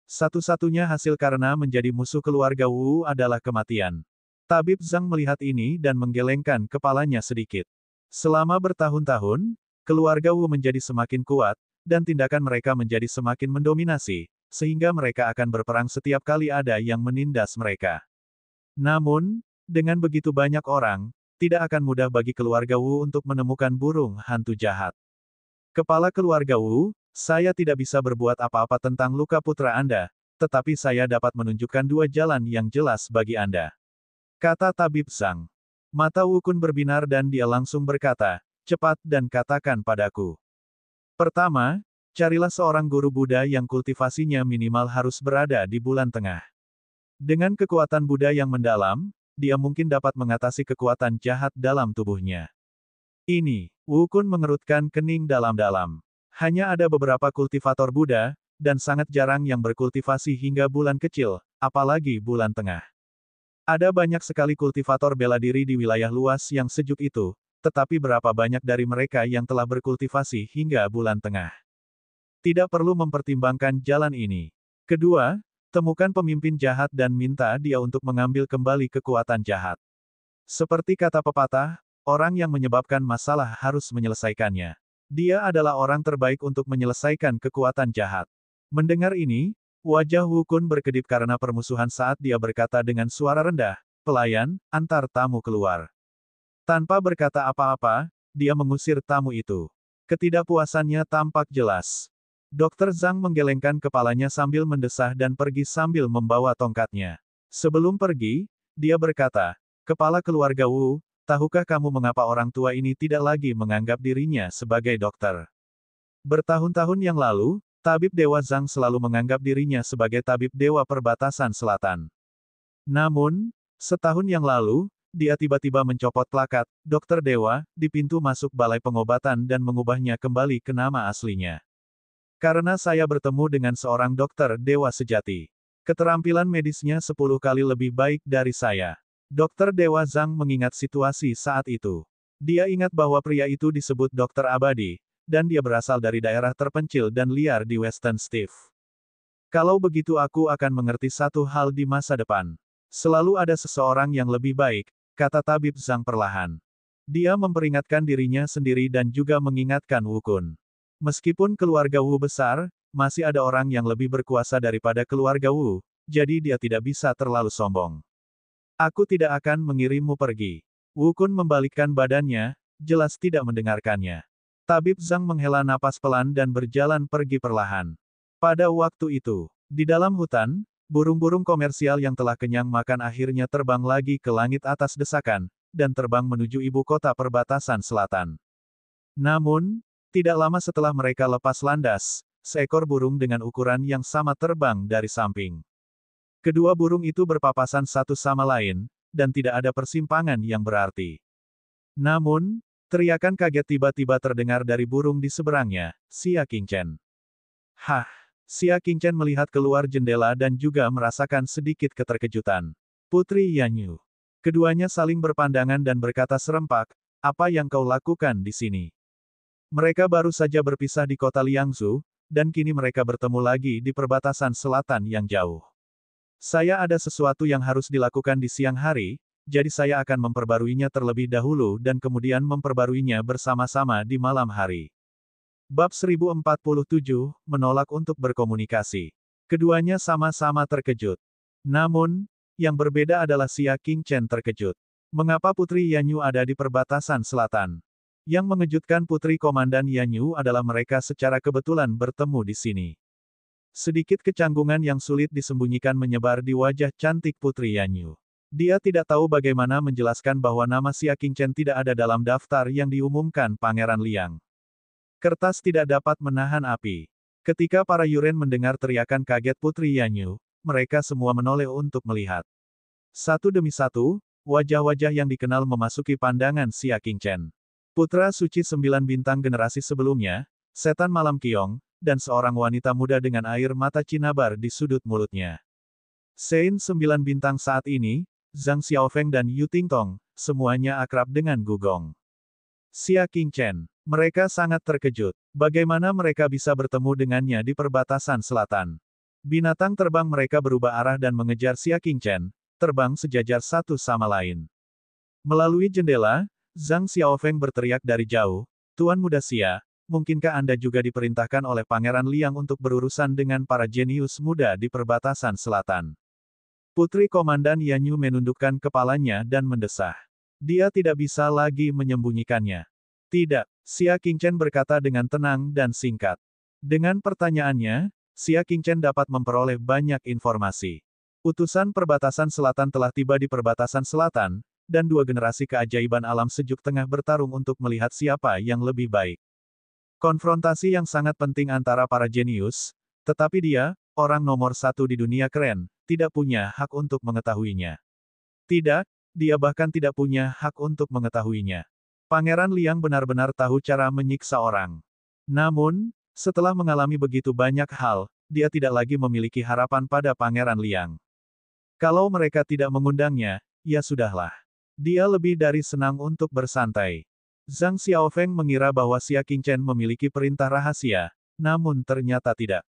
Satu-satunya hasil karena menjadi musuh keluarga Wu adalah kematian. Tabib Zhang melihat ini dan menggelengkan kepalanya sedikit. Selama bertahun-tahun, keluarga Wu menjadi semakin kuat, dan tindakan mereka menjadi semakin mendominasi, sehingga mereka akan berperang setiap kali ada yang menindas mereka. Namun, dengan begitu banyak orang, tidak akan mudah bagi keluarga Wu untuk menemukan burung hantu jahat. Kepala keluarga Wu, saya tidak bisa berbuat apa-apa tentang luka putra Anda, tetapi saya dapat menunjukkan dua jalan yang jelas bagi Anda. Kata tabib Zhang. Mata Wu Kun berbinar dan dia langsung berkata, cepat dan katakan padaku. Pertama, carilah seorang guru Buddha yang kultivasinya minimal harus berada di bulan tengah. Dengan kekuatan Buddha yang mendalam, dia mungkin dapat mengatasi kekuatan jahat dalam tubuhnya. Ini, Wu Kun mengerutkan kening dalam-dalam. Hanya ada beberapa kultivator Buddha, dan sangat jarang yang berkultivasi hingga bulan kecil, apalagi bulan tengah. Ada banyak sekali kultivator bela diri di wilayah luas yang sejuk itu, tetapi berapa banyak dari mereka yang telah berkultivasi hingga bulan tengah? Tidak perlu mempertimbangkan jalan ini. Kedua, temukan pemimpin jahat dan minta dia untuk mengambil kembali kekuatan jahat. Seperti kata pepatah, orang yang menyebabkan masalah harus menyelesaikannya. Dia adalah orang terbaik untuk menyelesaikan kekuatan jahat. Mendengar ini, wajah Wu Kun berkedip karena permusuhan saat dia berkata dengan suara rendah, pelayan, antar tamu keluar. Tanpa berkata apa-apa, dia mengusir tamu itu. Ketidakpuasannya tampak jelas. Dr. Zhang menggelengkan kepalanya sambil mendesah dan pergi sambil membawa tongkatnya. Sebelum pergi, dia berkata, kepala keluarga Wu, tahukah kamu mengapa orang tua ini tidak lagi menganggap dirinya sebagai dokter? Bertahun-tahun yang lalu, tabib Dewa Zhang selalu menganggap dirinya sebagai tabib Dewa Perbatasan Selatan. Namun, setahun yang lalu, dia tiba-tiba mencopot plakat, Dokter Dewa, di pintu masuk balai pengobatan dan mengubahnya kembali ke nama aslinya. Karena saya bertemu dengan seorang dokter Dewa sejati. Keterampilan medisnya 10 kali lebih baik dari saya. Dokter Dewa Zhang mengingat situasi saat itu. Dia ingat bahwa pria itu disebut Dokter Abadi, dan dia berasal dari daerah terpencil dan liar di Western Steve. Kalau begitu aku akan mengerti satu hal di masa depan. Selalu ada seseorang yang lebih baik, kata tabib Zhang perlahan. Dia memperingatkan dirinya sendiri dan juga mengingatkan Wu Kun. Meskipun keluarga Wu besar, masih ada orang yang lebih berkuasa daripada keluarga Wu, jadi dia tidak bisa terlalu sombong. Aku tidak akan mengirimmu pergi. Wu Kun membalikkan badannya, jelas tidak mendengarkannya. Tabib Zhang menghela napas pelan dan berjalan pergi perlahan. Pada waktu itu, di dalam hutan, burung-burung komersial yang telah kenyang makan akhirnya terbang lagi ke langit atas desakan, dan terbang menuju ibu kota perbatasan selatan. Namun, tidak lama setelah mereka lepas landas, seekor burung dengan ukuran yang sama terbang dari samping. Kedua burung itu berpapasan satu sama lain, dan tidak ada persimpangan yang berarti. Namun, teriakan kaget tiba-tiba terdengar dari burung di seberangnya, Xia Qingchen. Hah! Xia Qingchen melihat keluar jendela dan juga merasakan sedikit keterkejutan. Putri Yanyu. Keduanya saling berpandangan dan berkata serempak, apa yang kau lakukan di sini? Mereka baru saja berpisah di kota Liangzhou, dan kini mereka bertemu lagi di perbatasan selatan yang jauh. Saya ada sesuatu yang harus dilakukan di siang hari, jadi saya akan memperbaruinya terlebih dahulu dan kemudian memperbaruinya bersama-sama di malam hari. Bab 1047, menolak untuk berkomunikasi. Keduanya sama-sama terkejut. Namun, yang berbeda adalah Xia Qingchen terkejut. Mengapa Putri Yanyu ada di perbatasan selatan? Yang mengejutkan Putri Komandan Yanyu adalah mereka secara kebetulan bertemu di sini. Sedikit kecanggungan yang sulit disembunyikan menyebar di wajah cantik Putri Yanyu. Dia tidak tahu bagaimana menjelaskan bahwa nama Xia Qingchen tidak ada dalam daftar yang diumumkan Pangeran Liang. Kertas tidak dapat menahan api. Ketika para Yuren mendengar teriakan kaget Putri Yanyu, mereka semua menoleh untuk melihat. Satu demi satu, wajah-wajah yang dikenal memasuki pandangan Xia Qingchen. Putra suci 9 bintang generasi sebelumnya, setan malam Qiong, dan seorang wanita muda dengan air mata cinabar di sudut mulutnya. Sein 9 bintang saat ini, Zhang Xiaofeng dan Yu Tingtong, semuanya akrab dengan Gugong. Xia Qingchen. Mereka sangat terkejut. Bagaimana mereka bisa bertemu dengannya di perbatasan selatan? Binatang terbang mereka berubah arah dan mengejar Xia Qingchen, terbang sejajar satu sama lain. Melalui jendela, Zhang Xiaofeng berteriak dari jauh, Tuan Muda Xia, mungkinkah Anda juga diperintahkan oleh Pangeran Liang untuk berurusan dengan para jenius muda di perbatasan selatan? Putri Komandan Yanyu menundukkan kepalanya dan mendesah. Dia tidak bisa lagi menyembunyikannya. Tidak, Xia Qingchen berkata dengan tenang dan singkat. Dengan pertanyaannya, Xia Qingchen dapat memperoleh banyak informasi. Utusan perbatasan selatan telah tiba di perbatasan selatan, dan dua generasi keajaiban alam sejuk tengah bertarung untuk melihat siapa yang lebih baik. Konfrontasi yang sangat penting antara para jenius, tetapi dia, orang nomor satu di dunia keren, tidak punya hak untuk mengetahuinya. Tidak, dia bahkan tidak punya hak untuk mengetahuinya. Pangeran Liang benar-benar tahu cara menyiksa orang. Namun, setelah mengalami begitu banyak hal, dia tidak lagi memiliki harapan pada Pangeran Liang. Kalau mereka tidak mengundangnya, ya sudahlah. Dia lebih dari senang untuk bersantai. Zhang Xiaofeng mengira bahwa Xia Qingchen memiliki perintah rahasia, namun ternyata tidak.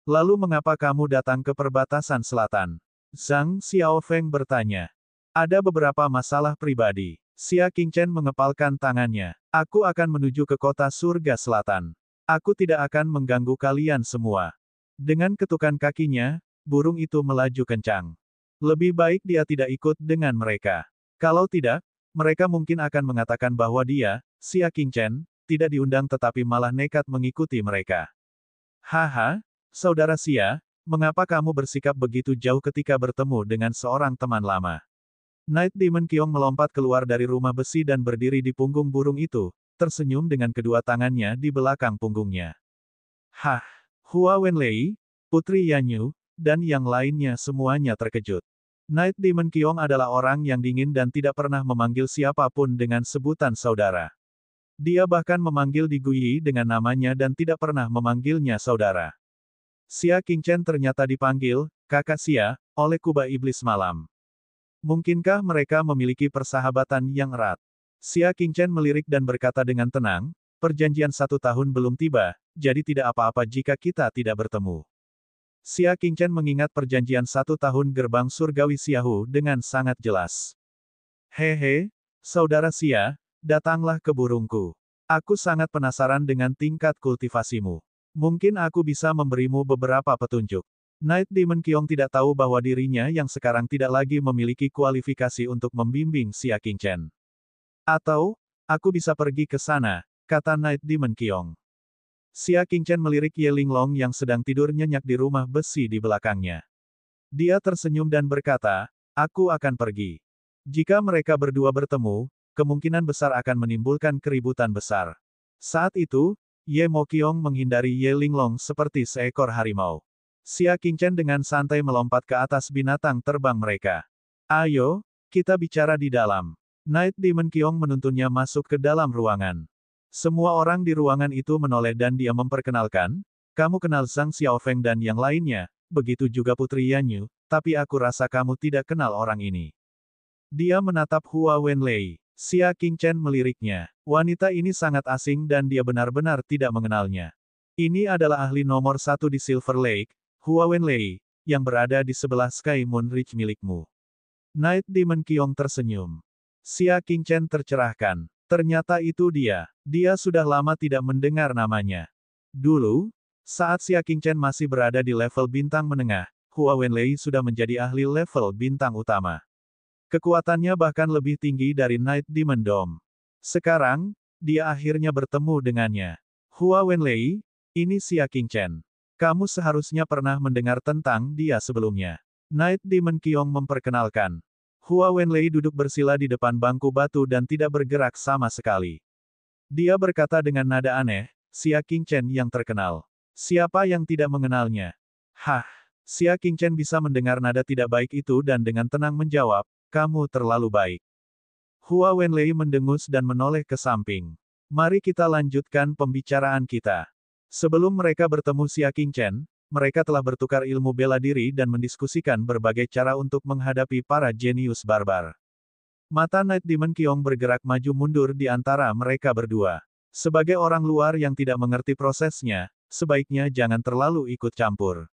Lalu mengapa kamu datang ke perbatasan selatan? Zhang Xiaofeng bertanya. Ada beberapa masalah pribadi. Xia Qingchen mengepalkan tangannya. Aku akan menuju ke kota surga selatan. Aku tidak akan mengganggu kalian semua. Dengan ketukan kakinya, burung itu melaju kencang. Lebih baik dia tidak ikut dengan mereka. Kalau tidak, mereka mungkin akan mengatakan bahwa dia, Xia Qingchen, tidak diundang tetapi malah nekat mengikuti mereka. Haha, saudara Xia, mengapa kamu bersikap begitu jauh ketika bertemu dengan seorang teman lama? Night Demon Qiong melompat keluar dari rumah besi dan berdiri di punggung burung itu, tersenyum dengan kedua tangannya di belakang punggungnya. Hah, Hua Wenlei, Putri Yanyu, dan yang lainnya semuanya terkejut. Night Demon Qiong adalah orang yang dingin dan tidak pernah memanggil siapapun dengan sebutan saudara. Dia bahkan memanggil Di Guyi dengan namanya dan tidak pernah memanggilnya saudara. Xia Qingchen ternyata dipanggil, kakak Xia, oleh Kuba Iblis Malam. Mungkinkah mereka memiliki persahabatan yang erat? Xia Qingchen melirik dan berkata dengan tenang, perjanjian 1 tahun belum tiba, jadi tidak apa-apa jika kita tidak bertemu. Xia Qingchen mengingat perjanjian 1 tahun gerbang surgawi Xiahu dengan sangat jelas. Hehe, saudara Xia, datanglah ke burungku. Aku sangat penasaran dengan tingkat kultivasimu. Mungkin aku bisa memberimu beberapa petunjuk. Night Demon Qiong tidak tahu bahwa dirinya yang sekarang tidak lagi memiliki kualifikasi untuk membimbing Xia Qingchen. Atau, aku bisa pergi ke sana, kata Night Demon Qiong. Xia Qingchen melirik Ye Linglong yang sedang tidur nyenyak di rumah besi di belakangnya. Dia tersenyum dan berkata, aku akan pergi. Jika mereka berdua bertemu, kemungkinan besar akan menimbulkan keributan besar. Saat itu, Ye Mo Qiong menghindari Ye Linglong seperti seekor harimau. Xia Qingchen dengan santai melompat ke atas binatang terbang mereka. Ayo, kita bicara di dalam. Night Demon Qiong menuntunnya masuk ke dalam ruangan. Semua orang di ruangan itu menoleh dan dia memperkenalkan, kamu kenal Zhang Xiaofeng dan yang lainnya, begitu juga Putri Yanyu, tapi aku rasa kamu tidak kenal orang ini. Dia menatap Hua Wenlei. Xia Qingchen meliriknya. Wanita ini sangat asing dan dia benar-benar tidak mengenalnya. Ini adalah ahli nomor 1 di Silver Lake, Hua Wenlei, yang berada di sebelah Sky Moon Ridge milikmu. Night Demon Qiong tersenyum. Xia Qingchen tercerahkan. Ternyata itu dia. Dia sudah lama tidak mendengar namanya. Dulu, saat Xia Qingchen masih berada di level bintang menengah, Hua Wenlei sudah menjadi ahli level bintang utama. Kekuatannya bahkan lebih tinggi dari Night Demon Dome. Sekarang, dia akhirnya bertemu dengannya. Hua Wenlei, ini Xia Qingchen. Kamu seharusnya pernah mendengar tentang dia sebelumnya. Night Demon Qiong memperkenalkan. Hua Wenlei duduk bersila di depan bangku batu dan tidak bergerak sama sekali. Dia berkata dengan nada aneh, Xia Qingchen yang terkenal. Siapa yang tidak mengenalnya? Hah, Xia Qingchen bisa mendengar nada tidak baik itu dan dengan tenang menjawab, kamu terlalu baik. Hua Wenlei mendengus dan menoleh ke samping. Mari kita lanjutkan pembicaraan kita. Sebelum mereka bertemu Xia Qingchen, mereka telah bertukar ilmu bela diri dan mendiskusikan berbagai cara untuk menghadapi para jenius barbar. Mata Night Demon Qiong bergerak maju mundur di antara mereka berdua. Sebagai orang luar yang tidak mengerti prosesnya, sebaiknya jangan terlalu ikut campur.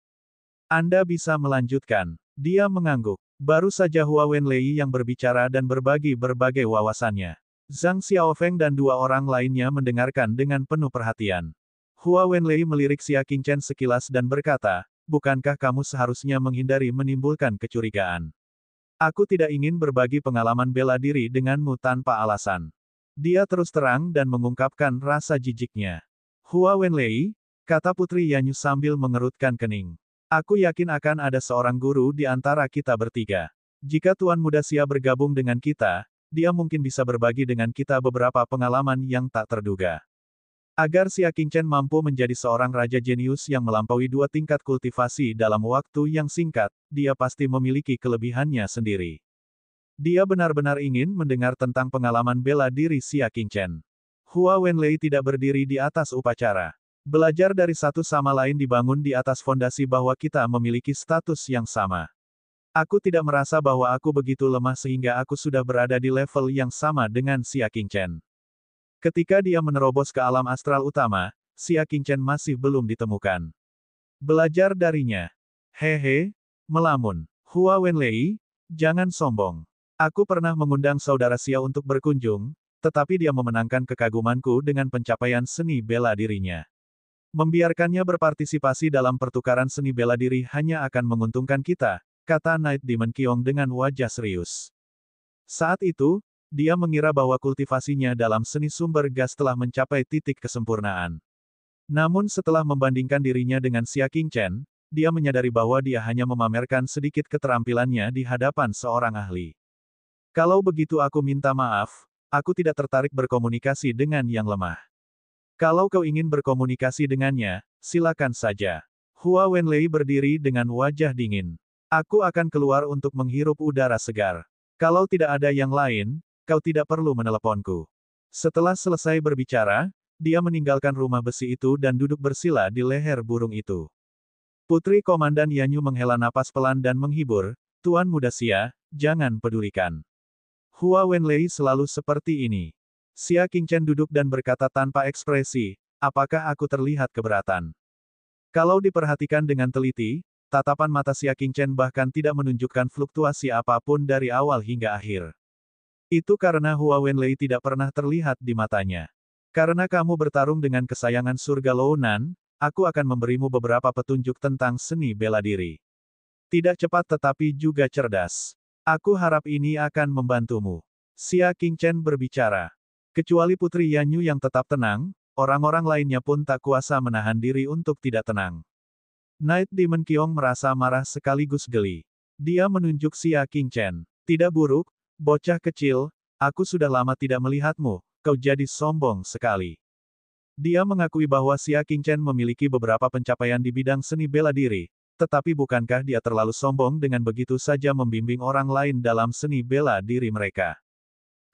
Anda bisa melanjutkan. Dia mengangguk. Baru saja Hua Wenlei yang berbicara dan berbagi berbagai wawasannya. Zhang Xiaofeng dan dua orang lainnya mendengarkan dengan penuh perhatian. Hua Wenlei melirik Xia Qingchen sekilas dan berkata, bukankah kamu seharusnya menghindari menimbulkan kecurigaan? Aku tidak ingin berbagi pengalaman bela diri denganmu tanpa alasan. Dia terus terang dan mengungkapkan rasa jijiknya. Hua Wenlei, kata Putri Yanyu sambil mengerutkan kening. Aku yakin akan ada seorang guru di antara kita bertiga. Jika Tuan Muda Xia bergabung dengan kita, dia mungkin bisa berbagi dengan kita beberapa pengalaman yang tak terduga. Agar Xia Qingchen mampu menjadi seorang raja jenius yang melampaui 2 tingkat kultivasi dalam waktu yang singkat, dia pasti memiliki kelebihannya sendiri. Dia benar-benar ingin mendengar tentang pengalaman bela diri Xia Qingchen. Hua Wenlei tidak berdiri di atas upacara. Belajar dari satu sama lain dibangun di atas fondasi bahwa kita memiliki status yang sama. Aku tidak merasa bahwa aku begitu lemah sehingga aku sudah berada di level yang sama dengan Xia Qingchen. Ketika dia menerobos ke alam astral utama, Xia Qingchen masih belum ditemukan. Belajar darinya. Hehe, melamun. Hua Wenlei, jangan sombong. Aku pernah mengundang saudara Xia untuk berkunjung, tetapi dia memenangkan kekagumanku dengan pencapaian seni bela dirinya. Membiarkannya berpartisipasi dalam pertukaran seni bela diri hanya akan menguntungkan kita, kata Night Demon Qiong dengan wajah serius. Saat itu, dia mengira bahwa kultivasinya dalam seni sumber gas telah mencapai titik kesempurnaan. Namun setelah membandingkan dirinya dengan Xia Qingchen, dia menyadari bahwa dia hanya memamerkan sedikit keterampilannya di hadapan seorang ahli. Kalau begitu aku minta maaf, aku tidak tertarik berkomunikasi dengan yang lemah. Kalau kau ingin berkomunikasi dengannya, silakan saja. Hua Wenlei berdiri dengan wajah dingin. Aku akan keluar untuk menghirup udara segar. Kalau tidak ada yang lain, kau tidak perlu meneleponku. Setelah selesai berbicara, dia meninggalkan rumah besi itu dan duduk bersila di leher burung itu. Putri Komandan Yanyu menghela napas pelan dan menghibur, Tuan Muda Xia, jangan pedulikan. Hua Wenlei selalu seperti ini. Xia Qingchen duduk dan berkata tanpa ekspresi, apakah aku terlihat keberatan? Kalau diperhatikan dengan teliti, tatapan mata Xia Qingchen bahkan tidak menunjukkan fluktuasi apapun dari awal hingga akhir. Itu karena Hua Wenlei tidak pernah terlihat di matanya. Karena kamu bertarung dengan kesayangan surga Lounan, aku akan memberimu beberapa petunjuk tentang seni bela diri. Tidak cepat tetapi juga cerdas. Aku harap ini akan membantumu. Xia Qingchen berbicara. Kecuali Putri Yanyu yang tetap tenang, orang-orang lainnya pun tak kuasa menahan diri untuk tidak tenang. Night Demon Qiong merasa marah sekaligus geli. Dia menunjuk Xia Qingchen. Tidak buruk, bocah kecil, aku sudah lama tidak melihatmu, kau jadi sombong sekali. Dia mengakui bahwa Xia Qingchen memiliki beberapa pencapaian di bidang seni bela diri, tetapi bukankah dia terlalu sombong dengan begitu saja membimbing orang lain dalam seni bela diri mereka?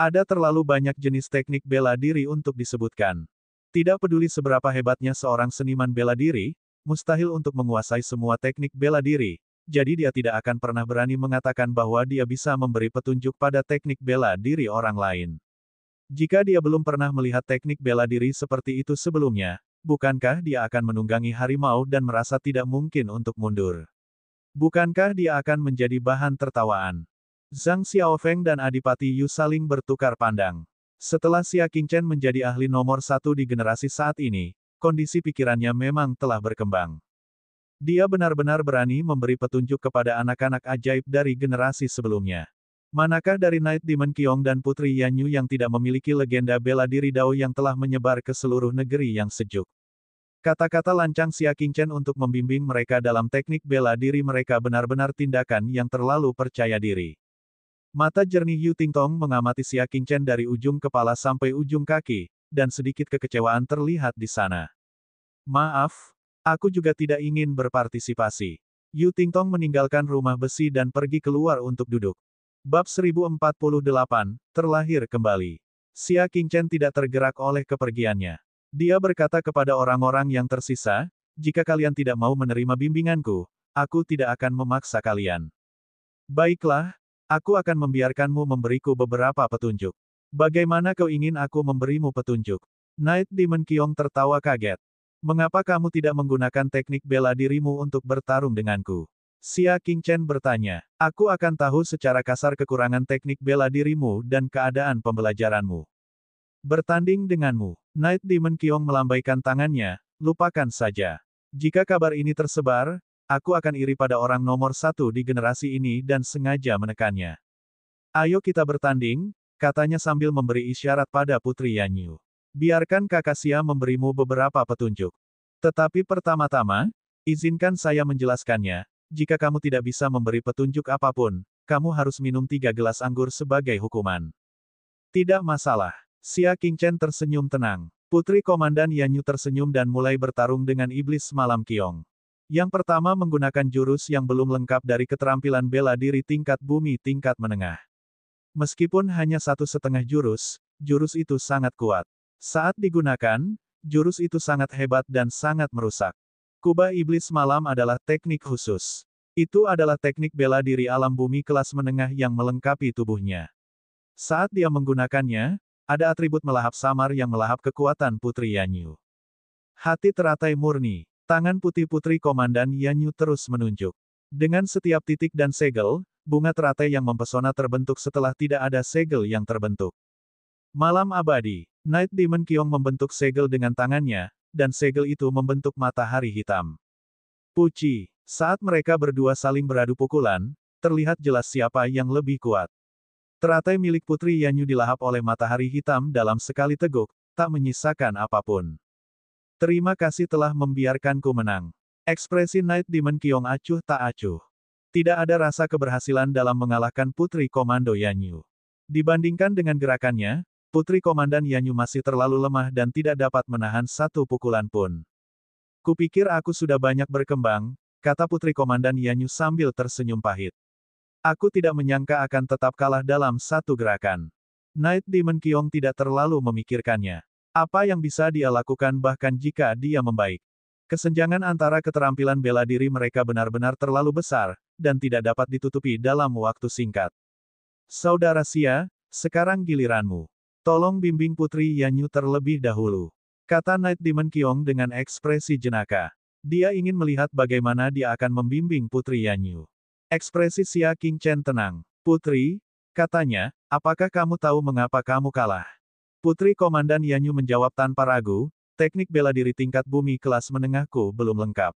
Ada terlalu banyak jenis teknik bela diri untuk disebutkan. Tidak peduli seberapa hebatnya seorang seniman bela diri, mustahil untuk menguasai semua teknik bela diri, jadi dia tidak akan pernah berani mengatakan bahwa dia bisa memberi petunjuk pada teknik bela diri orang lain. Jika dia belum pernah melihat teknik bela diri seperti itu sebelumnya, bukankah dia akan menunggangi harimau dan merasa tidak mungkin untuk mundur? Bukankah dia akan menjadi bahan tertawaan? Zhang Xiaofeng dan Adipati Yu saling bertukar pandang. Setelah Xia Qingchen menjadi ahli nomor 1 di generasi saat ini, kondisi pikirannya memang telah berkembang. Dia benar-benar berani memberi petunjuk kepada anak-anak ajaib dari generasi sebelumnya. Manakah dari Night Demon Qiong dan Putri Yanyu yang tidak memiliki legenda bela diri Dao yang telah menyebar ke seluruh negeri yang sejuk? Kata-kata lancang Xia Qingchen untuk membimbing mereka dalam teknik bela diri mereka benar-benar tindakan yang terlalu percaya diri. Mata jernih Yu Tingtong mengamati Xia Qingchen dari ujung kepala sampai ujung kaki, dan sedikit kekecewaan terlihat di sana. Maaf, aku juga tidak ingin berpartisipasi. Yu Tingtong meninggalkan rumah besi dan pergi keluar untuk duduk. Bab 1048, terlahir kembali. Xia Qingchen tidak tergerak oleh kepergiannya. Dia berkata kepada orang-orang yang tersisa, jika kalian tidak mau menerima bimbinganku, aku tidak akan memaksa kalian. Baiklah, aku akan membiarkanmu memberiku beberapa petunjuk. Bagaimana kau ingin aku memberimu petunjuk? Night Demon Qiong tertawa kaget. Mengapa kamu tidak menggunakan teknik bela dirimu untuk bertarung denganku? Xia Qingchen bertanya. Aku akan tahu secara kasar kekurangan teknik bela dirimu dan keadaan pembelajaranmu. Bertanding denganmu. Night Demon Qiong melambaikan tangannya, lupakan saja. Jika kabar ini tersebar, aku akan iri pada orang nomor satu di generasi ini dan sengaja menekannya. Ayo kita bertanding, katanya sambil memberi isyarat pada Putri Yanyu. Biarkan kakak Xia memberimu beberapa petunjuk. Tetapi pertama-tama, izinkan saya menjelaskannya, jika kamu tidak bisa memberi petunjuk apapun, kamu harus minum 3 gelas anggur sebagai hukuman. Tidak masalah. Xia Qingchen tersenyum tenang. Putri Komandan Yanyu tersenyum dan mulai bertarung dengan Iblis Malam Qiong. Yang pertama menggunakan jurus yang belum lengkap dari keterampilan bela diri tingkat bumi tingkat menengah. Meskipun hanya 1,5 jurus, jurus itu sangat kuat. Saat digunakan, jurus itu sangat hebat dan sangat merusak. Kubah Iblis Malam adalah teknik khusus. Itu adalah teknik bela diri alam bumi kelas menengah yang melengkapi tubuhnya. Saat dia menggunakannya, ada atribut melahap samar yang melahap kekuatan Putri Yanyu. Hati teratai murni, tangan putih Putri Komandan Yanyu terus menunjuk. Dengan setiap titik dan segel, bunga teratai yang mempesona terbentuk setelah tidak ada segel yang terbentuk. Malam abadi, Night Demon Qiong membentuk segel dengan tangannya, dan segel itu membentuk matahari hitam. Puci, saat mereka berdua saling beradu pukulan, terlihat jelas siapa yang lebih kuat. Teratai milik Putri Yanyu dilahap oleh matahari hitam dalam sekali teguk, tak menyisakan apapun. Terima kasih telah membiarkanku menang. Ekspresi Night Demon Qiong acuh tak acuh. Tidak ada rasa keberhasilan dalam mengalahkan Putri Komando Yanyu. Dibandingkan dengan gerakannya, Putri Komandan Yanyu masih terlalu lemah dan tidak dapat menahan satu pukulan pun. Kupikir aku sudah banyak berkembang, kata Putri Komandan Yanyu sambil tersenyum pahit. Aku tidak menyangka akan tetap kalah dalam satu gerakan. Night Demon Qiong tidak terlalu memikirkannya. Apa yang bisa dia lakukan bahkan jika dia membaik. Kesenjangan antara keterampilan bela diri mereka benar-benar terlalu besar, dan tidak dapat ditutupi dalam waktu singkat. Saudara Xia, sekarang giliranmu. Tolong bimbing Putri Yanyu terlebih dahulu. Kata Night Demon Qiong dengan ekspresi jenaka. Dia ingin melihat bagaimana dia akan membimbing Putri Yanyu. Ekspresi Xia Qingchen tenang. Putri, katanya, apakah kamu tahu mengapa kamu kalah? Putri Komandan Yanyu menjawab tanpa ragu, teknik bela diri tingkat bumi kelas menengahku belum lengkap.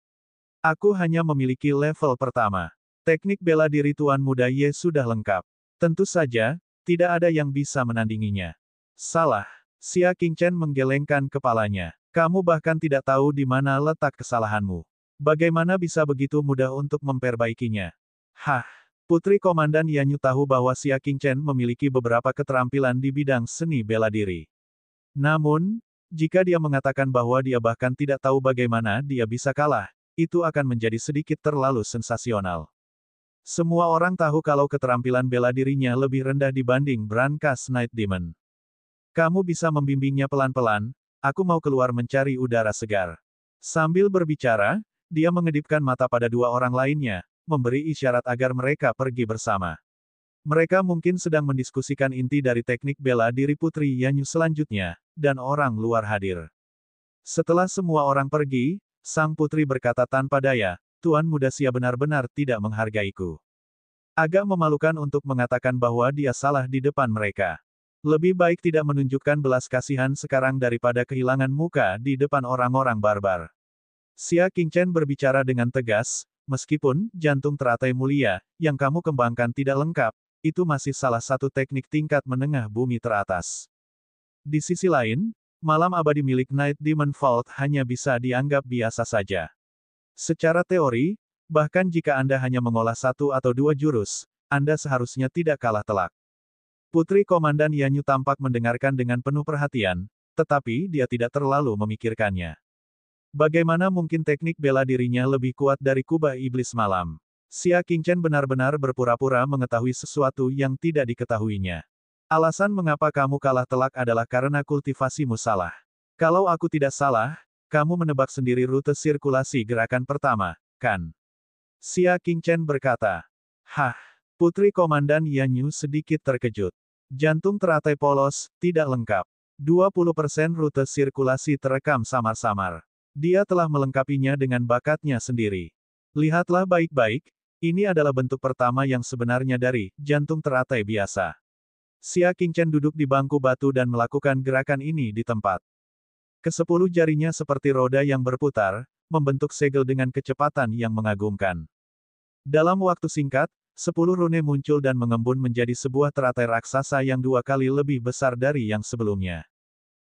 Aku hanya memiliki level pertama. Teknik bela diri Tuan Muda Ye sudah lengkap. Tentu saja, tidak ada yang bisa menandinginya. Salah. Xia Qingchen menggelengkan kepalanya. Kamu bahkan tidak tahu di mana letak kesalahanmu. Bagaimana bisa begitu mudah untuk memperbaikinya? Hah, Putri Komandan Yanyu tahu bahwa Xia Qingchen memiliki beberapa keterampilan di bidang seni bela diri. Namun, jika dia mengatakan bahwa dia bahkan tidak tahu bagaimana dia bisa kalah, itu akan menjadi sedikit terlalu sensasional. Semua orang tahu kalau keterampilan bela dirinya lebih rendah dibanding brankas Night Demon. Kamu bisa membimbingnya pelan-pelan, aku mau keluar mencari udara segar. Sambil berbicara, dia mengedipkan mata pada dua orang lainnya, memberi isyarat agar mereka pergi bersama. Mereka mungkin sedang mendiskusikan inti dari teknik bela diri Putri Yanyu selanjutnya, dan orang luar hadir. Setelah semua orang pergi, sang putri berkata tanpa daya, Tuan Muda Xia benar-benar tidak menghargaiku. Agak memalukan untuk mengatakan bahwa dia salah di depan mereka. Lebih baik tidak menunjukkan belas kasihan sekarang daripada kehilangan muka di depan orang-orang barbar. Xia Qingchen berbicara dengan tegas, meskipun jantung teratai mulia, yang kamu kembangkan tidak lengkap, itu masih salah satu teknik tingkat menengah bumi teratas. Di sisi lain, malam abadi milik Night Demon Vault hanya bisa dianggap biasa saja. Secara teori, bahkan jika Anda hanya mengolah satu atau dua jurus, Anda seharusnya tidak kalah telak. Putri Komandan Yanyu tampak mendengarkan dengan penuh perhatian, tetapi dia tidak terlalu memikirkannya. Bagaimana mungkin teknik bela dirinya lebih kuat dari kubah iblis malam? Xia Qingchen benar-benar berpura-pura mengetahui sesuatu yang tidak diketahuinya. Alasan mengapa kamu kalah telak adalah karena kultivasimu salah. Kalau aku tidak salah, kamu menebak sendiri rute sirkulasi gerakan pertama, kan? Xia Qingchen berkata. Hah, Putri Komandan Yanyu sedikit terkejut. Jantung teratai polos, tidak lengkap. 20% rute sirkulasi terekam samar-samar. Dia telah melengkapinya dengan bakatnya sendiri. Lihatlah baik-baik, ini adalah bentuk pertama yang sebenarnya dari jantung teratai biasa. Xia Qingchen duduk di bangku batu dan melakukan gerakan ini di tempat. Kesepuluh jarinya seperti roda yang berputar, membentuk segel dengan kecepatan yang mengagumkan. Dalam waktu singkat, 10 rune muncul dan mengembun menjadi sebuah teratai raksasa yang 2 kali lebih besar dari yang sebelumnya.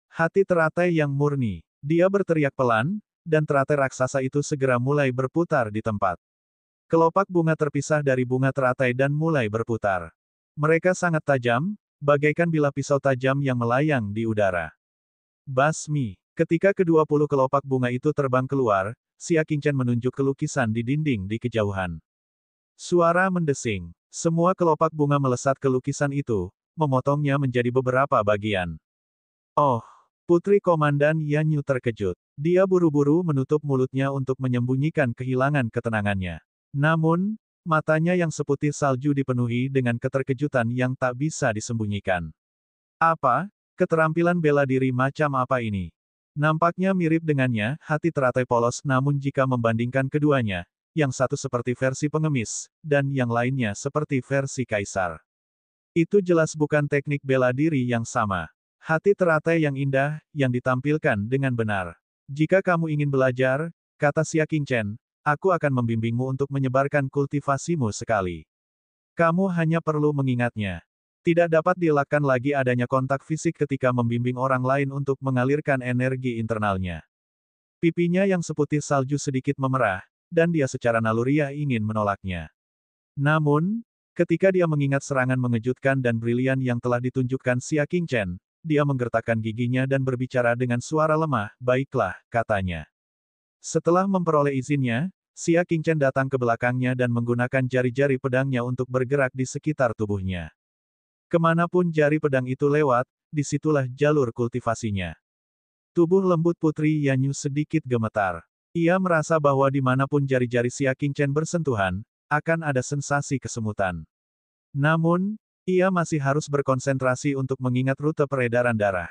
Hati teratai yang murni. Dia berteriak pelan, dan teratai raksasa itu segera mulai berputar di tempat. Kelopak bunga terpisah dari bunga teratai dan mulai berputar. Mereka sangat tajam, bagaikan bilah pisau tajam yang melayang di udara. Basmi. Ketika ke-20 kelopak bunga itu terbang keluar, Xia Qingchen menunjuk ke lukisan di dinding di kejauhan. Suara mendesing. Semua kelopak bunga melesat ke lukisan itu, memotongnya menjadi beberapa bagian. Oh! Putri Komandan Yanyu terkejut. Dia buru-buru menutup mulutnya untuk menyembunyikan kehilangan ketenangannya. Namun, matanya yang seputih salju dipenuhi dengan keterkejutan yang tak bisa disembunyikan. Apa? Keterampilan bela diri macam apa ini? Nampaknya mirip dengannya, hati teratai polos, namun jika membandingkan keduanya, yang satu seperti versi pengemis, dan yang lainnya seperti versi kaisar. Itu jelas bukan teknik bela diri yang sama. Hati teratai yang indah, yang ditampilkan dengan benar. Jika kamu ingin belajar, kata Xia Qingchen, aku akan membimbingmu untuk menyebarkan kultivasimu sekali. Kamu hanya perlu mengingatnya. Tidak dapat dielakkan lagi adanya kontak fisik ketika membimbing orang lain untuk mengalirkan energi internalnya. Pipinya yang seputih salju sedikit memerah, dan dia secara naluriah ingin menolaknya. Namun, ketika dia mengingat serangan mengejutkan dan brilian yang telah ditunjukkan Xia Qingchen, dia menggertakkan giginya dan berbicara dengan suara lemah, baiklah, katanya. Setelah memperoleh izinnya, Xia Qingchen datang ke belakangnya dan menggunakan jari-jari pedangnya untuk bergerak di sekitar tubuhnya. Kemanapun jari pedang itu lewat, disitulah jalur kultivasinya. Tubuh lembut Putri Yanyu sedikit gemetar. Ia merasa bahwa dimanapun jari-jari Xia Qingchen bersentuhan, akan ada sensasi kesemutan. Namun, ia masih harus berkonsentrasi untuk mengingat rute peredaran darah.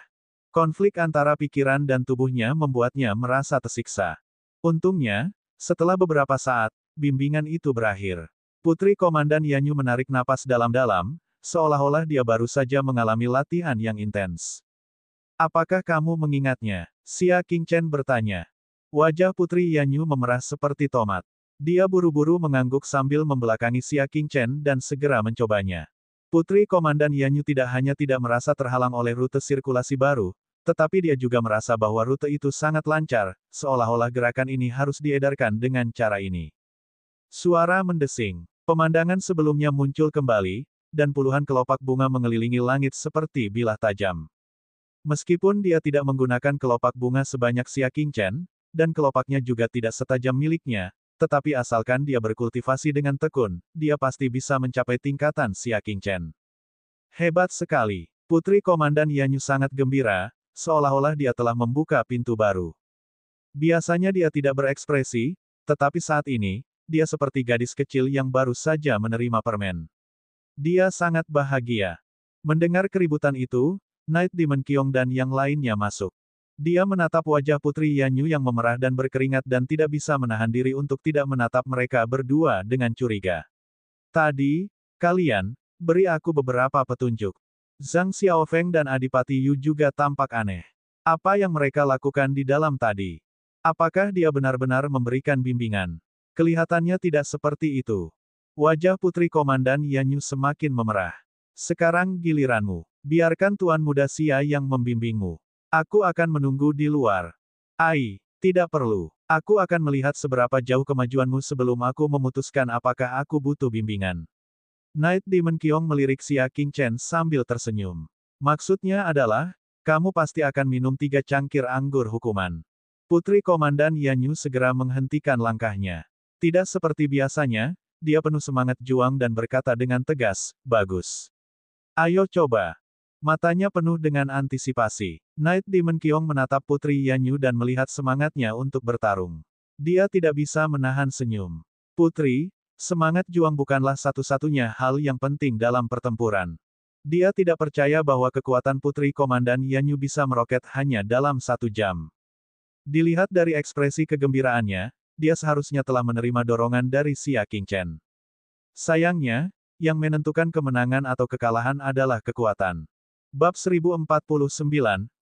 Konflik antara pikiran dan tubuhnya membuatnya merasa tersiksa. Untungnya, setelah beberapa saat, bimbingan itu berakhir. Putri Komandan Yanyu menarik napas dalam-dalam, seolah-olah dia baru saja mengalami latihan yang intens. Apakah kamu mengingatnya? Xia Qingchen bertanya. Wajah Putri Yanyu memerah seperti tomat. Dia buru-buru mengangguk sambil membelakangi Xia Qingchen dan segera mencobanya. Putri Komandan Yanyu tidak hanya tidak merasa terhalang oleh rute sirkulasi baru, tetapi dia juga merasa bahwa rute itu sangat lancar, seolah-olah gerakan ini harus diedarkan dengan cara ini. Suara mendesing. Pemandangan sebelumnya muncul kembali, dan puluhan kelopak bunga mengelilingi langit seperti bilah tajam. Meskipun dia tidak menggunakan kelopak bunga sebanyak Xia Qingchen, dan kelopaknya juga tidak setajam miliknya, tetapi asalkan dia berkultivasi dengan tekun, dia pasti bisa mencapai tingkatan Xia Qingchen. Hebat sekali. Putri Komandan Yanyu sangat gembira, seolah-olah dia telah membuka pintu baru. Biasanya dia tidak berekspresi, tetapi saat ini, dia seperti gadis kecil yang baru saja menerima permen. Dia sangat bahagia. Mendengar keributan itu, Night Demon Qiong dan yang lainnya masuk. Dia menatap wajah Putri Yanyu yang memerah dan berkeringat dan tidak bisa menahan diri untuk tidak menatap mereka berdua dengan curiga. Tadi, kalian, beri aku beberapa petunjuk. Zhang Xiaofeng dan Adipati Yu juga tampak aneh. Apa yang mereka lakukan di dalam tadi? Apakah dia benar-benar memberikan bimbingan? Kelihatannya tidak seperti itu. Wajah Putri Komandan Yanyu semakin memerah. Sekarang giliranmu. Biarkan Tuan Muda Xia yang membimbingmu. Aku akan menunggu di luar. Ai, tidak perlu. Aku akan melihat seberapa jauh kemajuanmu sebelum aku memutuskan apakah aku butuh bimbingan. Night Demon Qiong melirik Xia Qingchen sambil tersenyum. Maksudnya adalah, kamu pasti akan minum 3 cangkir anggur hukuman. Putri Komandan Yanyu segera menghentikan langkahnya. Tidak seperti biasanya, dia penuh semangat juang dan berkata dengan tegas, bagus. Ayo coba. Matanya penuh dengan antisipasi. Night Demon Qiong menatap Putri Yanyu dan melihat semangatnya untuk bertarung. Dia tidak bisa menahan senyum. Putri, semangat juang bukanlah satu-satunya hal yang penting dalam pertempuran. Dia tidak percaya bahwa kekuatan Putri Komandan Yanyu bisa meroket hanya dalam 1 jam. Dilihat dari ekspresi kegembiraannya, dia seharusnya telah menerima dorongan dari Xia Qingchen. Sayangnya, yang menentukan kemenangan atau kekalahan adalah kekuatan. Bab 1049,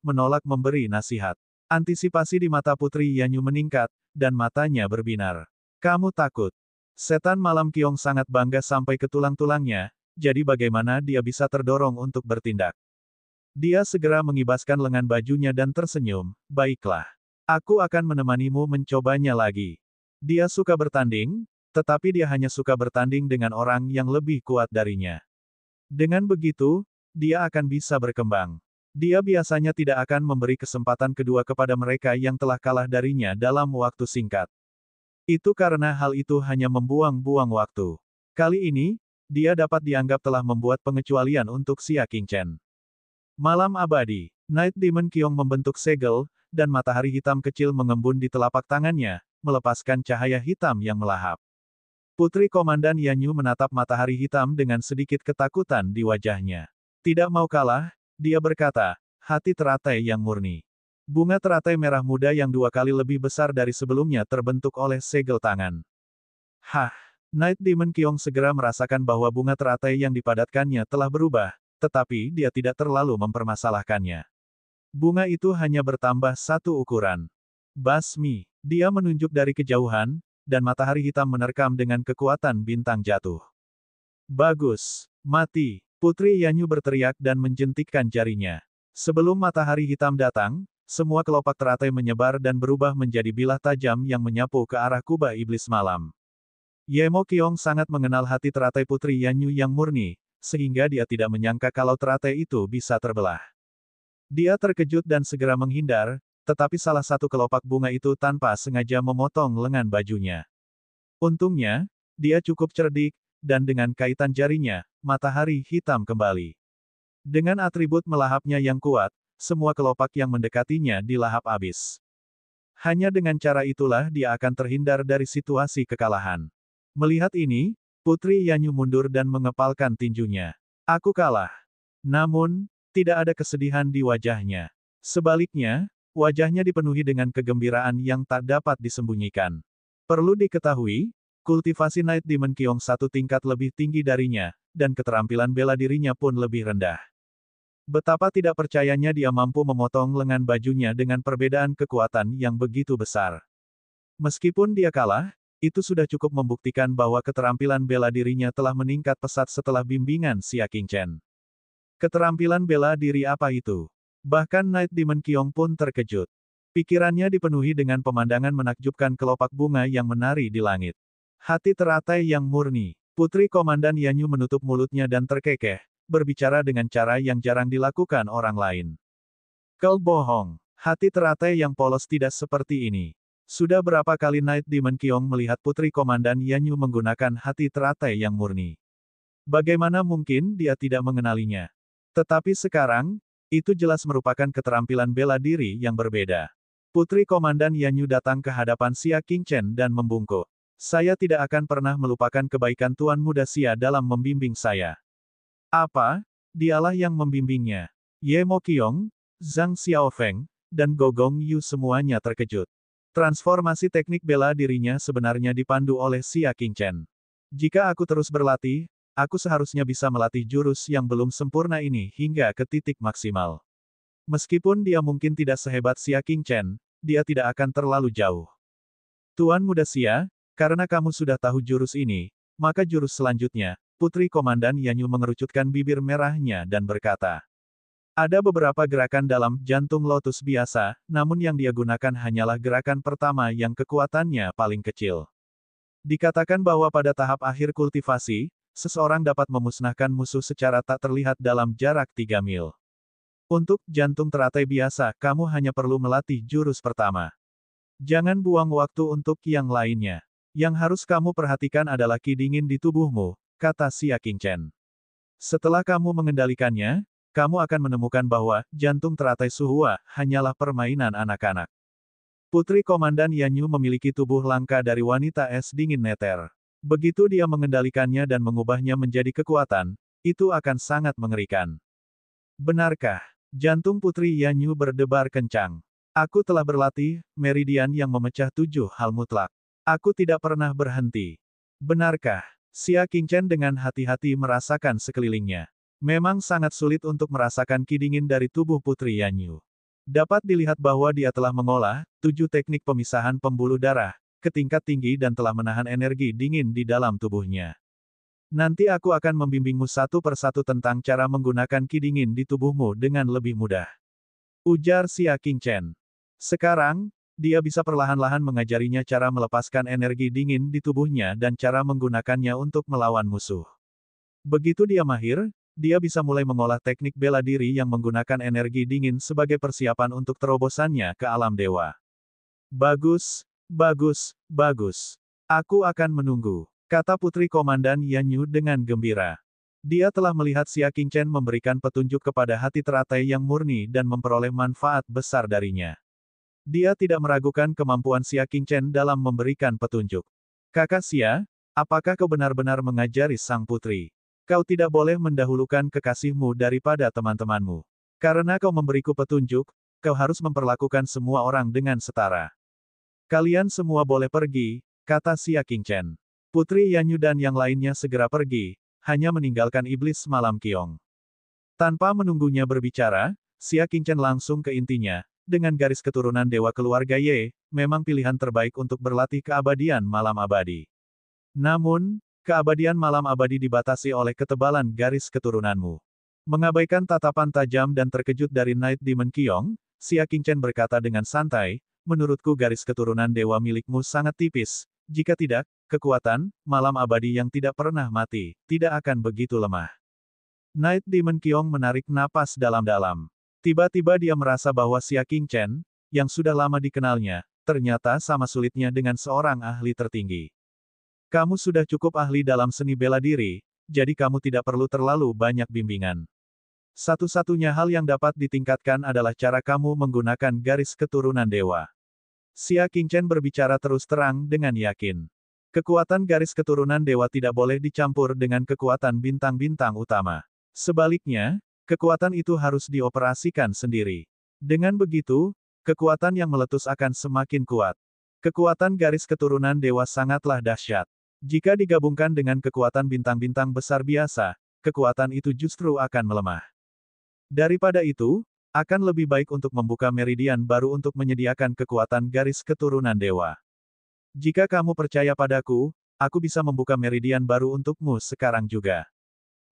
menolak memberi nasihat. Antisipasi di mata Putri Yanyu meningkat, dan matanya berbinar. Kamu takut. Setan malam Qiong sangat bangga sampai ke tulang-tulangnya, jadi bagaimana dia bisa terdorong untuk bertindak. Dia segera mengibaskan lengan bajunya dan tersenyum, baiklah. Aku akan menemanimu mencobanya lagi. Dia suka bertanding, tetapi dia hanya suka bertanding dengan orang yang lebih kuat darinya. Dengan begitu, dia akan bisa berkembang. Dia biasanya tidak akan memberi kesempatan kedua kepada mereka yang telah kalah darinya dalam waktu singkat. Itu karena hal itu hanya membuang-buang waktu. Kali ini, dia dapat dianggap telah membuat pengecualian untuk Xia Qingchen. Malam abadi, Night Demon Qiong membentuk segel, dan matahari hitam kecil mengembun di telapak tangannya, melepaskan cahaya hitam yang melahap. Putri Komandan Yanyu menatap matahari hitam dengan sedikit ketakutan di wajahnya. Tidak mau kalah, dia berkata, hati teratai yang murni. Bunga teratai merah muda yang 2 kali lebih besar dari sebelumnya terbentuk oleh segel tangan. Hah! Night Demon Qiong segera merasakan bahwa bunga teratai yang dipadatkannya telah berubah, tetapi dia tidak terlalu mempermasalahkannya. Bunga itu hanya bertambah 1 ukuran. Basmi. Dia menunjuk dari kejauhan, dan matahari hitam menerkam dengan kekuatan bintang jatuh. Bagus. Mati. Putri Yanyu berteriak dan menjentikkan jarinya. Sebelum matahari hitam datang, semua kelopak teratai menyebar dan berubah menjadi bilah tajam yang menyapu ke arah kubah iblis malam. Yemo Qiong sangat mengenal hati teratai Putri Yanyu yang murni, sehingga dia tidak menyangka kalau teratai itu bisa terbelah. Dia terkejut dan segera menghindar, tetapi salah satu kelopak bunga itu tanpa sengaja memotong lengan bajunya. Untungnya, dia cukup cerdik, dan dengan kaitan jarinya, matahari hitam kembali. Dengan atribut melahapnya yang kuat, semua kelopak yang mendekatinya dilahap habis. Hanya dengan cara itulah dia akan terhindar dari situasi kekalahan. Melihat ini, Putri Yanyu mundur dan mengepalkan tinjunya. Aku kalah. Namun, tidak ada kesedihan di wajahnya. Sebaliknya, wajahnya dipenuhi dengan kegembiraan yang tak dapat disembunyikan. Perlu diketahui, kultivasi Night Demon Qiong 1 tingkat lebih tinggi darinya, dan keterampilan bela dirinya pun lebih rendah. Betapa tidak percayanya dia mampu memotong lengan bajunya dengan perbedaan kekuatan yang begitu besar. Meskipun dia kalah, itu sudah cukup membuktikan bahwa keterampilan bela dirinya telah meningkat pesat setelah bimbingan Xia Qingchen. Keterampilan bela diri apa itu? Bahkan Night Demon Qiong pun terkejut. Pikirannya dipenuhi dengan pemandangan menakjubkan kelopak bunga yang menari di langit. Hati teratai yang murni. Putri Komandan Yanyu menutup mulutnya dan terkekeh, berbicara dengan cara yang jarang dilakukan orang lain. Kau bohong. Hati teratai yang polos tidak seperti ini. Sudah berapa kali Night Demon Qiong melihat Putri Komandan Yanyu menggunakan hati teratai yang murni. Bagaimana mungkin dia tidak mengenalinya? Tetapi sekarang, itu jelas merupakan keterampilan bela diri yang berbeda. Putri Komandan Yanyu datang ke hadapan Xia Qingchen dan membungkuk. Saya tidak akan pernah melupakan kebaikan Tuan Muda Xia dalam membimbing saya. Apa? Dialah yang membimbingnya. Yemo Qiong, Zhang Xiaofeng, dan Gogong Yu semuanya terkejut. Transformasi teknik bela dirinya sebenarnya dipandu oleh Xia Qingchen. Jika aku terus berlatih, aku seharusnya bisa melatih jurus yang belum sempurna ini hingga ke titik maksimal. Meskipun dia mungkin tidak sehebat Xia Qingchen, dia tidak akan terlalu jauh. Tuan Muda Xia, karena kamu sudah tahu jurus ini, maka jurus selanjutnya, Putri Komandan Yanyu mengerucutkan bibir merahnya dan berkata. Ada beberapa gerakan dalam jantung lotus biasa, namun yang dia gunakan hanyalah gerakan pertama yang kekuatannya paling kecil. Dikatakan bahwa pada tahap akhir kultivasi, seseorang dapat memusnahkan musuh secara tak terlihat dalam jarak 3 mil. Untuk jantung teratai biasa, kamu hanya perlu melatih jurus pertama. Jangan buang waktu untuk yang lainnya. Yang harus kamu perhatikan adalah ki dingin di tubuhmu, kata Xia Qingchen. Setelah kamu mengendalikannya, kamu akan menemukan bahwa jantung teratai Suhua hanyalah permainan anak-anak. Putri Komandan Yanyu memiliki tubuh langka dari wanita es dingin neter. Begitu dia mengendalikannya dan mengubahnya menjadi kekuatan, itu akan sangat mengerikan. Benarkah? Jantung Putri Yanyu berdebar kencang. Aku telah berlatih, meridian yang memecah 7 hal mutlak. Aku tidak pernah berhenti. Benarkah? Xia Qingchen dengan hati-hati merasakan sekelilingnya. Memang sangat sulit untuk merasakan ki dingin dari tubuh Putri Yanyu. Dapat dilihat bahwa dia telah mengolah 7 teknik pemisahan pembuluh darah ke tingkat tinggi dan telah menahan energi dingin di dalam tubuhnya. Nanti aku akan membimbingmu satu persatu tentang cara menggunakan ki dingin di tubuhmu dengan lebih mudah. Ujar Xia Qingchen. Sekarang, dia bisa perlahan-lahan mengajarinya cara melepaskan energi dingin di tubuhnya dan cara menggunakannya untuk melawan musuh. Begitu dia mahir, dia bisa mulai mengolah teknik bela diri yang menggunakan energi dingin sebagai persiapan untuk terobosannya ke alam dewa. Bagus, bagus, bagus. Aku akan menunggu, kata Putri Komandan Yanyu dengan gembira. Dia telah melihat Xia Qingchen memberikan petunjuk kepada hati teratai yang murni dan memperoleh manfaat besar darinya. Dia tidak meragukan kemampuan Xia Qingchen dalam memberikan petunjuk. Kakak Xia, apakah kau benar-benar mengajari sang putri? Kau tidak boleh mendahulukan kekasihmu daripada teman-temanmu. Karena kau memberiku petunjuk, kau harus memperlakukan semua orang dengan setara. Kalian semua boleh pergi, kata Xia Qingchen. Putri Yanyu dan yang lainnya segera pergi, hanya meninggalkan iblis malam Qiong. Tanpa menunggunya berbicara, Xia Qingchen langsung ke intinya, dengan garis keturunan dewa keluarga Ye, memang pilihan terbaik untuk berlatih keabadian malam abadi. Namun, keabadian malam abadi dibatasi oleh ketebalan garis keturunanmu. Mengabaikan tatapan tajam dan terkejut dari Night Demon Qiong, Xia Qingchen berkata dengan santai, menurutku garis keturunan dewa milikmu sangat tipis, jika tidak, kekuatan, malam abadi yang tidak pernah mati, tidak akan begitu lemah. Night Demon Qiong menarik napas dalam-dalam. Tiba-tiba dia merasa bahwa Xia Qingchen, yang sudah lama dikenalnya, ternyata sama sulitnya dengan seorang ahli tertinggi. Kamu sudah cukup ahli dalam seni bela diri, jadi kamu tidak perlu terlalu banyak bimbingan. Satu-satunya hal yang dapat ditingkatkan adalah cara kamu menggunakan garis keturunan dewa. Xia Qingchen berbicara terus terang dengan yakin. Kekuatan garis keturunan dewa tidak boleh dicampur dengan kekuatan bintang-bintang utama. Sebaliknya, kekuatan itu harus dioperasikan sendiri. Dengan begitu, kekuatan yang meletus akan semakin kuat. Kekuatan garis keturunan dewa sangatlah dahsyat. Jika digabungkan dengan kekuatan bintang-bintang besar biasa, kekuatan itu justru akan melemah. Daripada itu, akan lebih baik untuk membuka meridian baru untuk menyediakan kekuatan garis keturunan dewa. Jika kamu percaya padaku, aku bisa membuka meridian baru untukmu sekarang juga.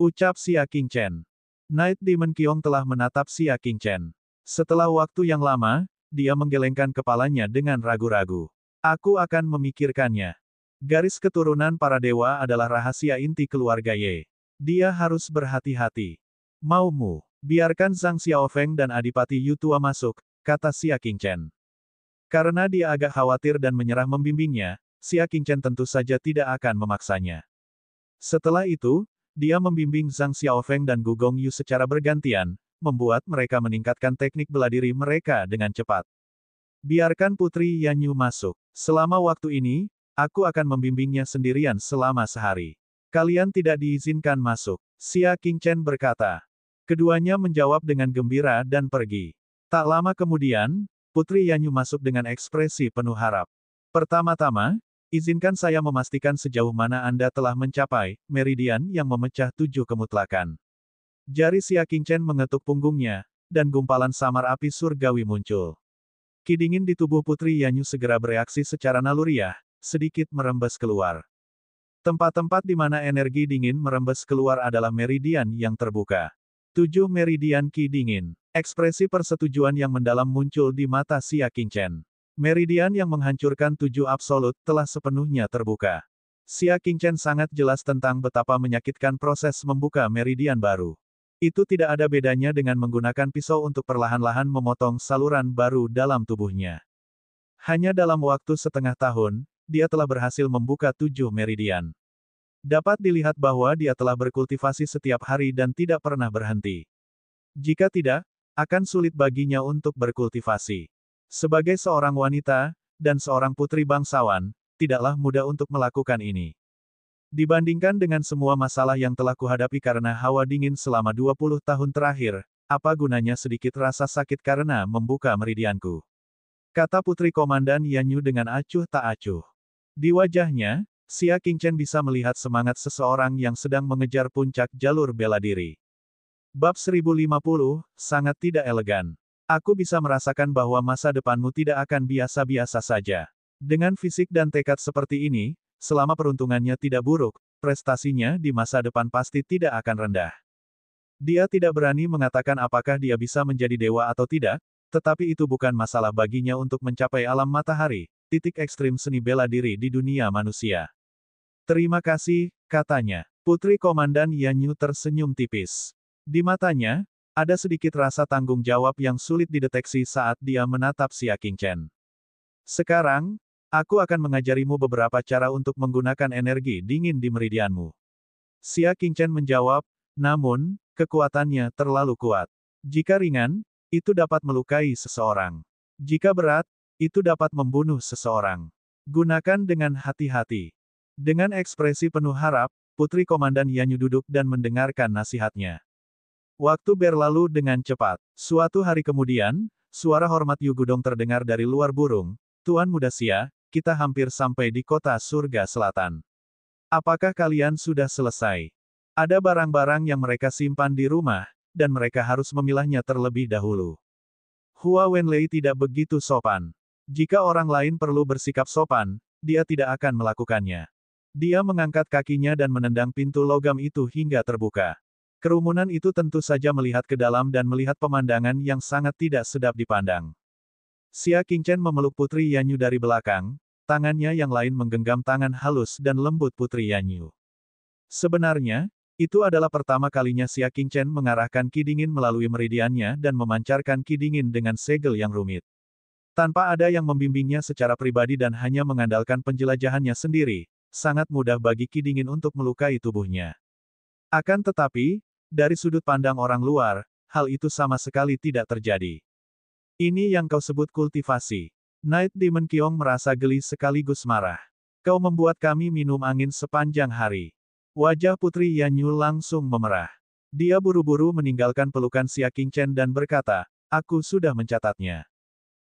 Ucap Xia Qingchen. Night Demon Qiong telah menatap Xia Qingchen. Setelah waktu yang lama, dia menggelengkan kepalanya dengan ragu-ragu. Aku akan memikirkannya. Garis keturunan para dewa adalah rahasia inti keluarga Ye. Dia harus berhati-hati. Maumu, biarkan Zhang Xiaofeng dan Adipati Yu Tua masuk, kata Xia Qingchen. Karena dia agak khawatir dan menyerah membimbingnya, Xia Qingchen tentu saja tidak akan memaksanya. Setelah itu, dia membimbing Zhang Xiaofeng dan Gu Gongyu secara bergantian, membuat mereka meningkatkan teknik bela diri mereka dengan cepat. Biarkan Putri Yanyu masuk. Selama waktu ini, aku akan membimbingnya sendirian selama sehari. Kalian tidak diizinkan masuk, Xia Qingchen berkata. Keduanya menjawab dengan gembira dan pergi. Tak lama kemudian, Putri Yanyu masuk dengan ekspresi penuh harap. Pertama-tama, izinkan saya memastikan sejauh mana Anda telah mencapai meridian yang memecah 7 kemutlakan. Jari Xia Qingchen mengetuk punggungnya, dan gumpalan samar api surgawi muncul. Ki dingin di tubuh Putri Yanyu segera bereaksi secara naluriah, sedikit merembes keluar. Tempat-tempat di mana energi dingin merembes keluar adalah meridian yang terbuka. 7 meridian ki dingin. Ekspresi persetujuan yang mendalam muncul di mata Xia Qingchen. Meridian yang menghancurkan 7 absolut telah sepenuhnya terbuka. Xia Qingchen sangat jelas tentang betapa menyakitkan proses membuka meridian baru. Itu tidak ada bedanya dengan menggunakan pisau untuk perlahan-lahan memotong saluran baru dalam tubuhnya. Hanya dalam waktu setengah tahun, dia telah berhasil membuka 7 meridian. Dapat dilihat bahwa dia telah berkultivasi setiap hari dan tidak pernah berhenti. Jika tidak, akan sulit baginya untuk berkultivasi. Sebagai seorang wanita, dan seorang putri bangsawan, tidaklah mudah untuk melakukan ini. Dibandingkan dengan semua masalah yang telah kuhadapi karena hawa dingin selama 20 tahun terakhir, apa gunanya sedikit rasa sakit karena membuka meridianku? Kata Putri Komandan Yanyu dengan acuh tak acuh. Di wajahnya, Xia Qingchen bisa melihat semangat seseorang yang sedang mengejar puncak jalur bela diri. Bab 1050, sangat tidak elegan. Aku bisa merasakan bahwa masa depanmu tidak akan biasa-biasa saja. Dengan fisik dan tekad seperti ini, selama peruntungannya tidak buruk, prestasinya di masa depan pasti tidak akan rendah. Dia tidak berani mengatakan apakah dia bisa menjadi dewa atau tidak, tetapi itu bukan masalah baginya untuk mencapai alam matahari, titik ekstrim seni bela diri di dunia manusia. Terima kasih, katanya. Putri Komandan Yanyu tersenyum tipis. Di matanya, ada sedikit rasa tanggung jawab yang sulit dideteksi saat dia menatap Xia Qingchen. Sekarang, aku akan mengajarimu beberapa cara untuk menggunakan energi dingin di meridianmu. Xia Qingchen menjawab, namun, kekuatannya terlalu kuat. Jika ringan, itu dapat melukai seseorang. Jika berat, itu dapat membunuh seseorang. Gunakan dengan hati-hati. Dengan ekspresi penuh harap, Putri Komandan Yanyu duduk dan mendengarkan nasihatnya. Waktu berlalu dengan cepat. Suatu hari kemudian, suara hormat Yu Gudong terdengar dari luar burung. Tuan Muda Xia, kita hampir sampai di kota surga selatan. Apakah kalian sudah selesai? Ada barang-barang yang mereka simpan di rumah, dan mereka harus memilahnya terlebih dahulu. Hua Wenlei tidak begitu sopan. Jika orang lain perlu bersikap sopan, dia tidak akan melakukannya. Dia mengangkat kakinya dan menendang pintu logam itu hingga terbuka. Kerumunan itu tentu saja melihat ke dalam dan melihat pemandangan yang sangat tidak sedap dipandang. Xia Qingchen memeluk Putri Yanyu dari belakang, tangannya yang lain menggenggam tangan halus dan lembut Putri Yanyu. Sebenarnya, itu adalah pertama kalinya Xia Qingchen mengarahkan ki dingin melalui meridiannya dan memancarkan ki dingin dengan segel yang rumit. Tanpa ada yang membimbingnya secara pribadi dan hanya mengandalkan penjelajahannya sendiri, sangat mudah bagi ki dingin untuk melukai tubuhnya. Akan tetapi, dari sudut pandang orang luar, hal itu sama sekali tidak terjadi. Ini yang kau sebut kultivasi. Night Demon Qiong merasa geli sekaligus marah. Kau membuat kami minum angin sepanjang hari. Wajah Putri Yanyu langsung memerah. Dia buru-buru meninggalkan pelukan Xia Qingchen dan berkata, aku sudah mencatatnya.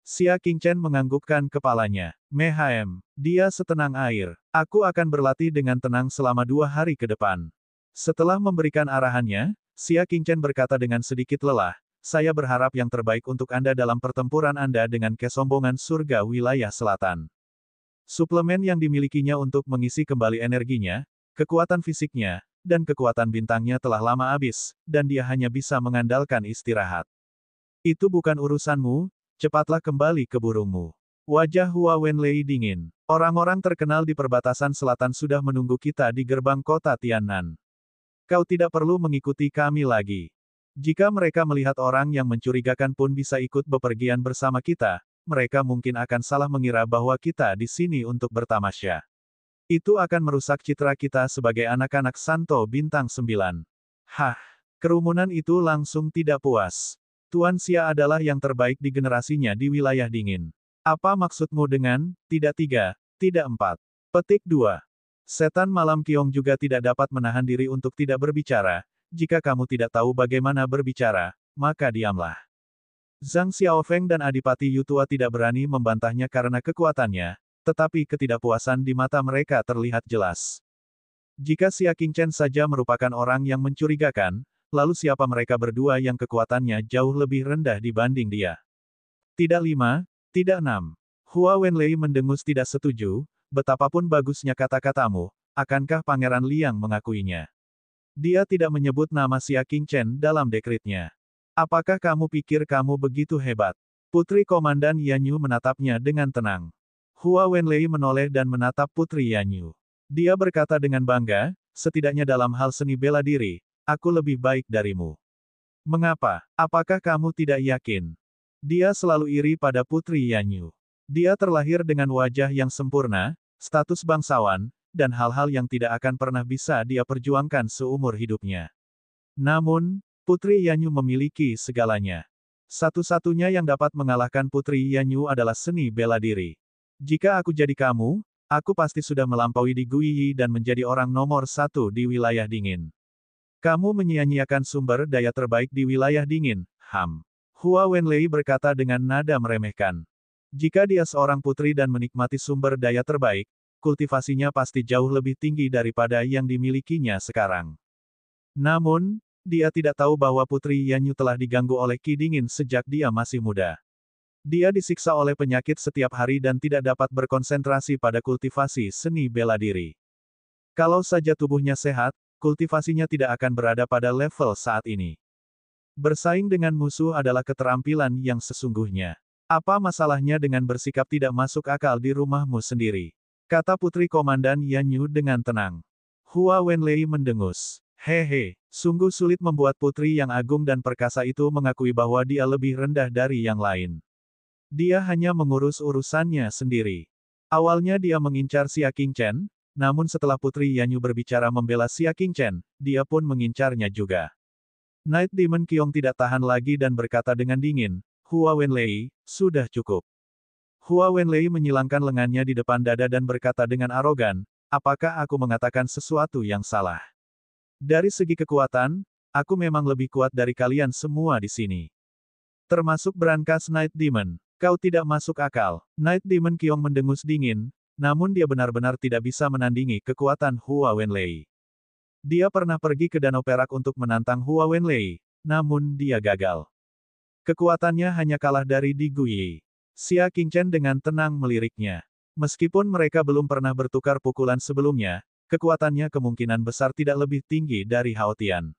Xia Qingchen menganggukkan kepalanya. Mehem, dia setenang air. Aku akan berlatih dengan tenang selama 2 hari ke depan. Setelah memberikan arahannya, Xia Qingchen berkata dengan sedikit lelah, saya berharap yang terbaik untuk Anda dalam pertempuran Anda dengan kesombongan surga wilayah selatan. Suplemen yang dimilikinya untuk mengisi kembali energinya, kekuatan fisiknya, dan kekuatan bintangnya telah lama habis, dan dia hanya bisa mengandalkan istirahat. Itu bukan urusanmu, cepatlah kembali ke burungmu. Wajah Hua Wenlei dingin. Orang-orang terkenal di perbatasan selatan sudah menunggu kita di gerbang kota Tiannan. Kau tidak perlu mengikuti kami lagi. Jika mereka melihat orang yang mencurigakan pun bisa ikut bepergian bersama kita, mereka mungkin akan salah mengira bahwa kita di sini untuk bertamasya. Itu akan merusak citra kita sebagai anak-anak Santo Bintang 9. Hah, kerumunan itu langsung tidak puas. Tuan Xia adalah yang terbaik di generasinya di wilayah dingin. Apa maksudmu dengan, tidak 3, tidak 4? Petik 2. Setan malam Qiong juga tidak dapat menahan diri untuk tidak berbicara. Jika kamu tidak tahu bagaimana berbicara, maka diamlah. Zhang Xiaofeng dan Adipati Yutua tidak berani membantahnya karena kekuatannya, tetapi ketidakpuasan di mata mereka terlihat jelas. Jika Xia Qingchen saja merupakan orang yang mencurigakan, lalu siapa mereka berdua yang kekuatannya jauh lebih rendah dibanding dia? Tidak 5, tidak 6. Hua Wenlei mendengus tidak setuju, betapapun bagusnya kata-katamu, akankah Pangeran Liang mengakuinya? Dia tidak menyebut nama Xia Qingchen dalam dekretnya. Apakah kamu pikir kamu begitu hebat? Putri Komandan Yanyu menatapnya dengan tenang. Hua Wenlei menoleh dan menatap Putri Yanyu. Dia berkata dengan bangga, setidaknya dalam hal seni bela diri, aku lebih baik darimu. Mengapa? Apakah kamu tidak yakin? Dia selalu iri pada Putri Yanyu. Dia terlahir dengan wajah yang sempurna, status bangsawan, dan hal-hal yang tidak akan pernah bisa dia perjuangkan seumur hidupnya. Namun, Putri Yanyu memiliki segalanya. Satu-satunya yang dapat mengalahkan Putri Yanyu adalah seni bela diri. Jika aku jadi kamu, aku pasti sudah melampaui di Guiyi dan menjadi orang nomor 1 di wilayah dingin. Kamu menyia-nyiakan sumber daya terbaik di wilayah dingin, Ham. Hua Wenlei berkata dengan nada meremehkan. Jika dia seorang putri dan menikmati sumber daya terbaik, kultivasinya pasti jauh lebih tinggi daripada yang dimilikinya sekarang. Namun, dia tidak tahu bahwa Putri Yanyu telah diganggu oleh Ki Dingin sejak dia masih muda. Dia disiksa oleh penyakit setiap hari dan tidak dapat berkonsentrasi pada kultivasi seni bela diri. Kalau saja tubuhnya sehat, kultivasinya tidak akan berada pada level saat ini. Bersaing dengan musuh adalah keterampilan yang sesungguhnya. Apa masalahnya dengan bersikap tidak masuk akal di rumahmu sendiri? Kata Putri Komandan Yanyu dengan tenang. Hua Wenlei mendengus. Hehe, sungguh sulit membuat putri yang agung dan perkasa itu mengakui bahwa dia lebih rendah dari yang lain. Dia hanya mengurus urusannya sendiri. Awalnya dia mengincar Xia Qingchen, namun setelah Putri Yanyu berbicara membela Xia Qingchen, dia pun mengincarnya juga. Night Demon Qiong tidak tahan lagi dan berkata dengan dingin, Hua Wenlei, sudah cukup. Hua Wenlei menyilangkan lengannya di depan dada dan berkata dengan arogan, apakah aku mengatakan sesuatu yang salah? Dari segi kekuatan, aku memang lebih kuat dari kalian semua di sini. Termasuk berangkas Night Demon. Kau tidak masuk akal. Night Demon Qiong mendengus dingin, namun dia benar-benar tidak bisa menandingi kekuatan Hua Wenlei. Dia pernah pergi ke Danau Perak untuk menantang Hua Wenlei, namun dia gagal. Kekuatannya hanya kalah dari Di Guyi. Xia Qingchen dengan tenang meliriknya. Meskipun mereka belum pernah bertukar pukulan sebelumnya, kekuatannya kemungkinan besar tidak lebih tinggi dari Hao Tian.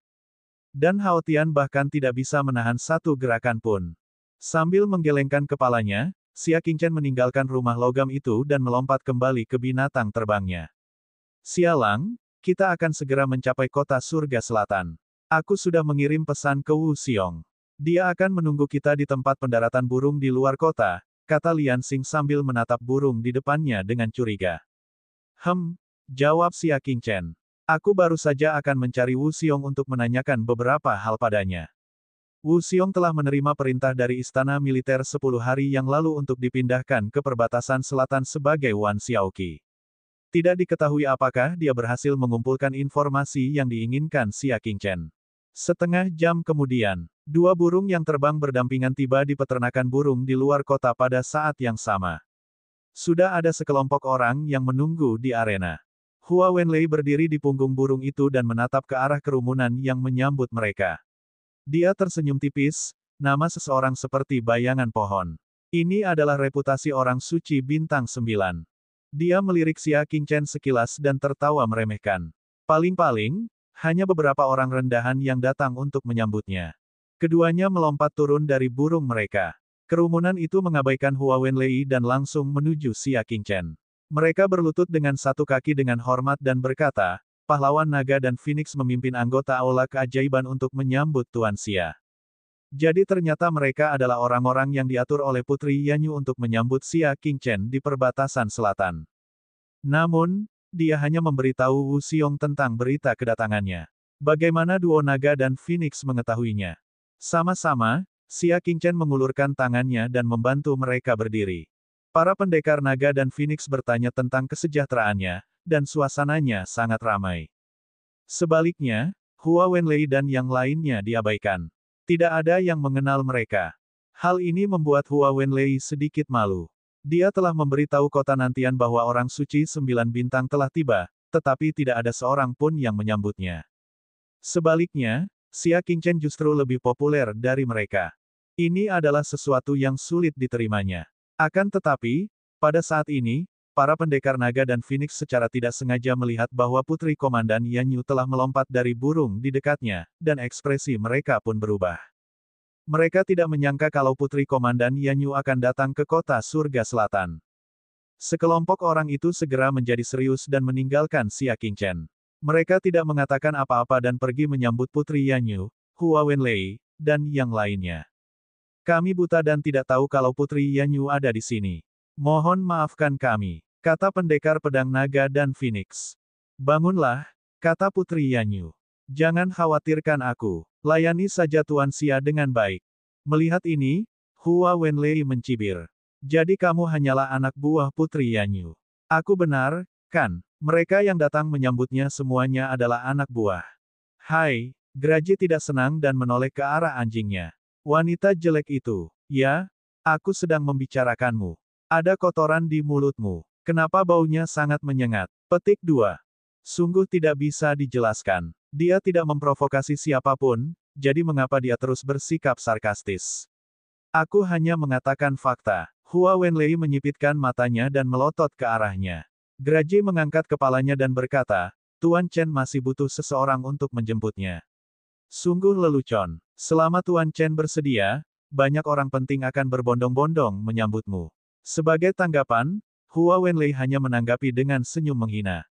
Dan Hao Tian bahkan tidak bisa menahan satu gerakan pun. Sambil menggelengkan kepalanya, Xia Qingchen meninggalkan rumah logam itu dan melompat kembali ke binatang terbangnya. Sialang, kita akan segera mencapai kota surga selatan. Aku sudah mengirim pesan ke Wu Xiong. Dia akan menunggu kita di tempat pendaratan burung di luar kota, kata Lian Xing sambil menatap burung di depannya dengan curiga. Jawab Xia Qingchen. Aku baru saja akan mencari Wu Xiong untuk menanyakan beberapa hal padanya. Wu Xiong telah menerima perintah dari istana militer 10 hari yang lalu untuk dipindahkan ke perbatasan selatan sebagai Wan Xiaoqi. Tidak diketahui apakah dia berhasil mengumpulkan informasi yang diinginkan Xia Qingchen. Setengah jam kemudian, dua burung yang terbang berdampingan tiba di peternakan burung di luar kota pada saat yang sama. Sudah ada sekelompok orang yang menunggu di arena. Hua Wenlei berdiri di punggung burung itu dan menatap ke arah kerumunan yang menyambut mereka. Dia tersenyum tipis, nama seseorang seperti bayangan pohon. Ini adalah reputasi orang suci bintang 9. Dia melirik Xia Qingchen sekilas dan tertawa meremehkan. Paling-paling, hanya beberapa orang rendahan yang datang untuk menyambutnya. Keduanya melompat turun dari burung mereka. Kerumunan itu mengabaikan Hua Wenlei dan langsung menuju Xia Qingchen. Mereka berlutut dengan satu kaki dengan hormat dan berkata, pahlawan naga dan Phoenix memimpin anggota aula keajaiban untuk menyambut Tuan Xia. Jadi ternyata mereka adalah orang-orang yang diatur oleh Putri Yanyu untuk menyambut Xia Qingchen di perbatasan selatan. Namun, dia hanya memberitahu Wu Xiong tentang berita kedatangannya. Bagaimana duo naga dan Phoenix mengetahuinya? Sama-sama, Xia Qingchen mengulurkan tangannya dan membantu mereka berdiri. Para pendekar naga dan Phoenix bertanya tentang kesejahteraannya, dan suasananya sangat ramai. Sebaliknya, Hua Wenlei dan yang lainnya diabaikan. Tidak ada yang mengenal mereka. Hal ini membuat Hua Wenlei sedikit malu. Dia telah memberitahu kota nantian bahwa orang suci 9 bintang telah tiba, tetapi tidak ada seorang pun yang menyambutnya. Sebaliknya, Xia Qingchen justru lebih populer dari mereka. Ini adalah sesuatu yang sulit diterimanya. Akan tetapi, pada saat ini, para pendekar naga dan Phoenix secara tidak sengaja melihat bahwa Putri Komandan Yanyu telah melompat dari burung di dekatnya, dan ekspresi mereka pun berubah. Mereka tidak menyangka kalau Putri Komandan Yanyu akan datang ke kota surga selatan. Sekelompok orang itu segera menjadi serius dan meninggalkan Xia Qingchen. Mereka tidak mengatakan apa-apa dan pergi menyambut Putri Yanyu, Hua Wenlei, dan yang lainnya. Kami buta dan tidak tahu kalau Putri Yanyu ada di sini. Mohon maafkan kami, kata pendekar pedang naga dan Phoenix. Bangunlah, kata Putri Yanyu. Jangan khawatirkan aku, layani saja Tuan Xia dengan baik. Melihat ini, Hua Wenlei mencibir. Jadi kamu hanyalah anak buah Putri Yanyu. Aku benar, kan? Mereka yang datang menyambutnya semuanya adalah anak buah. Hai, Graji tidak senang dan menoleh ke arah anjingnya. Wanita jelek itu, ya, aku sedang membicarakanmu. Ada kotoran di mulutmu. Kenapa baunya sangat menyengat? Petik 2. Sungguh tidak bisa dijelaskan. Dia tidak memprovokasi siapapun, jadi mengapa dia terus bersikap sarkastis? Aku hanya mengatakan fakta. Hua Wenlei menyipitkan matanya dan melotot ke arahnya. Graji mengangkat kepalanya dan berkata, Tuan Chen masih butuh seseorang untuk menjemputnya. Sungguh lelucon. Selama Tuan Chen bersedia, banyak orang penting akan berbondong-bondong menyambutmu. Sebagai tanggapan, Hua Wenlei hanya menanggapi dengan senyum menghina.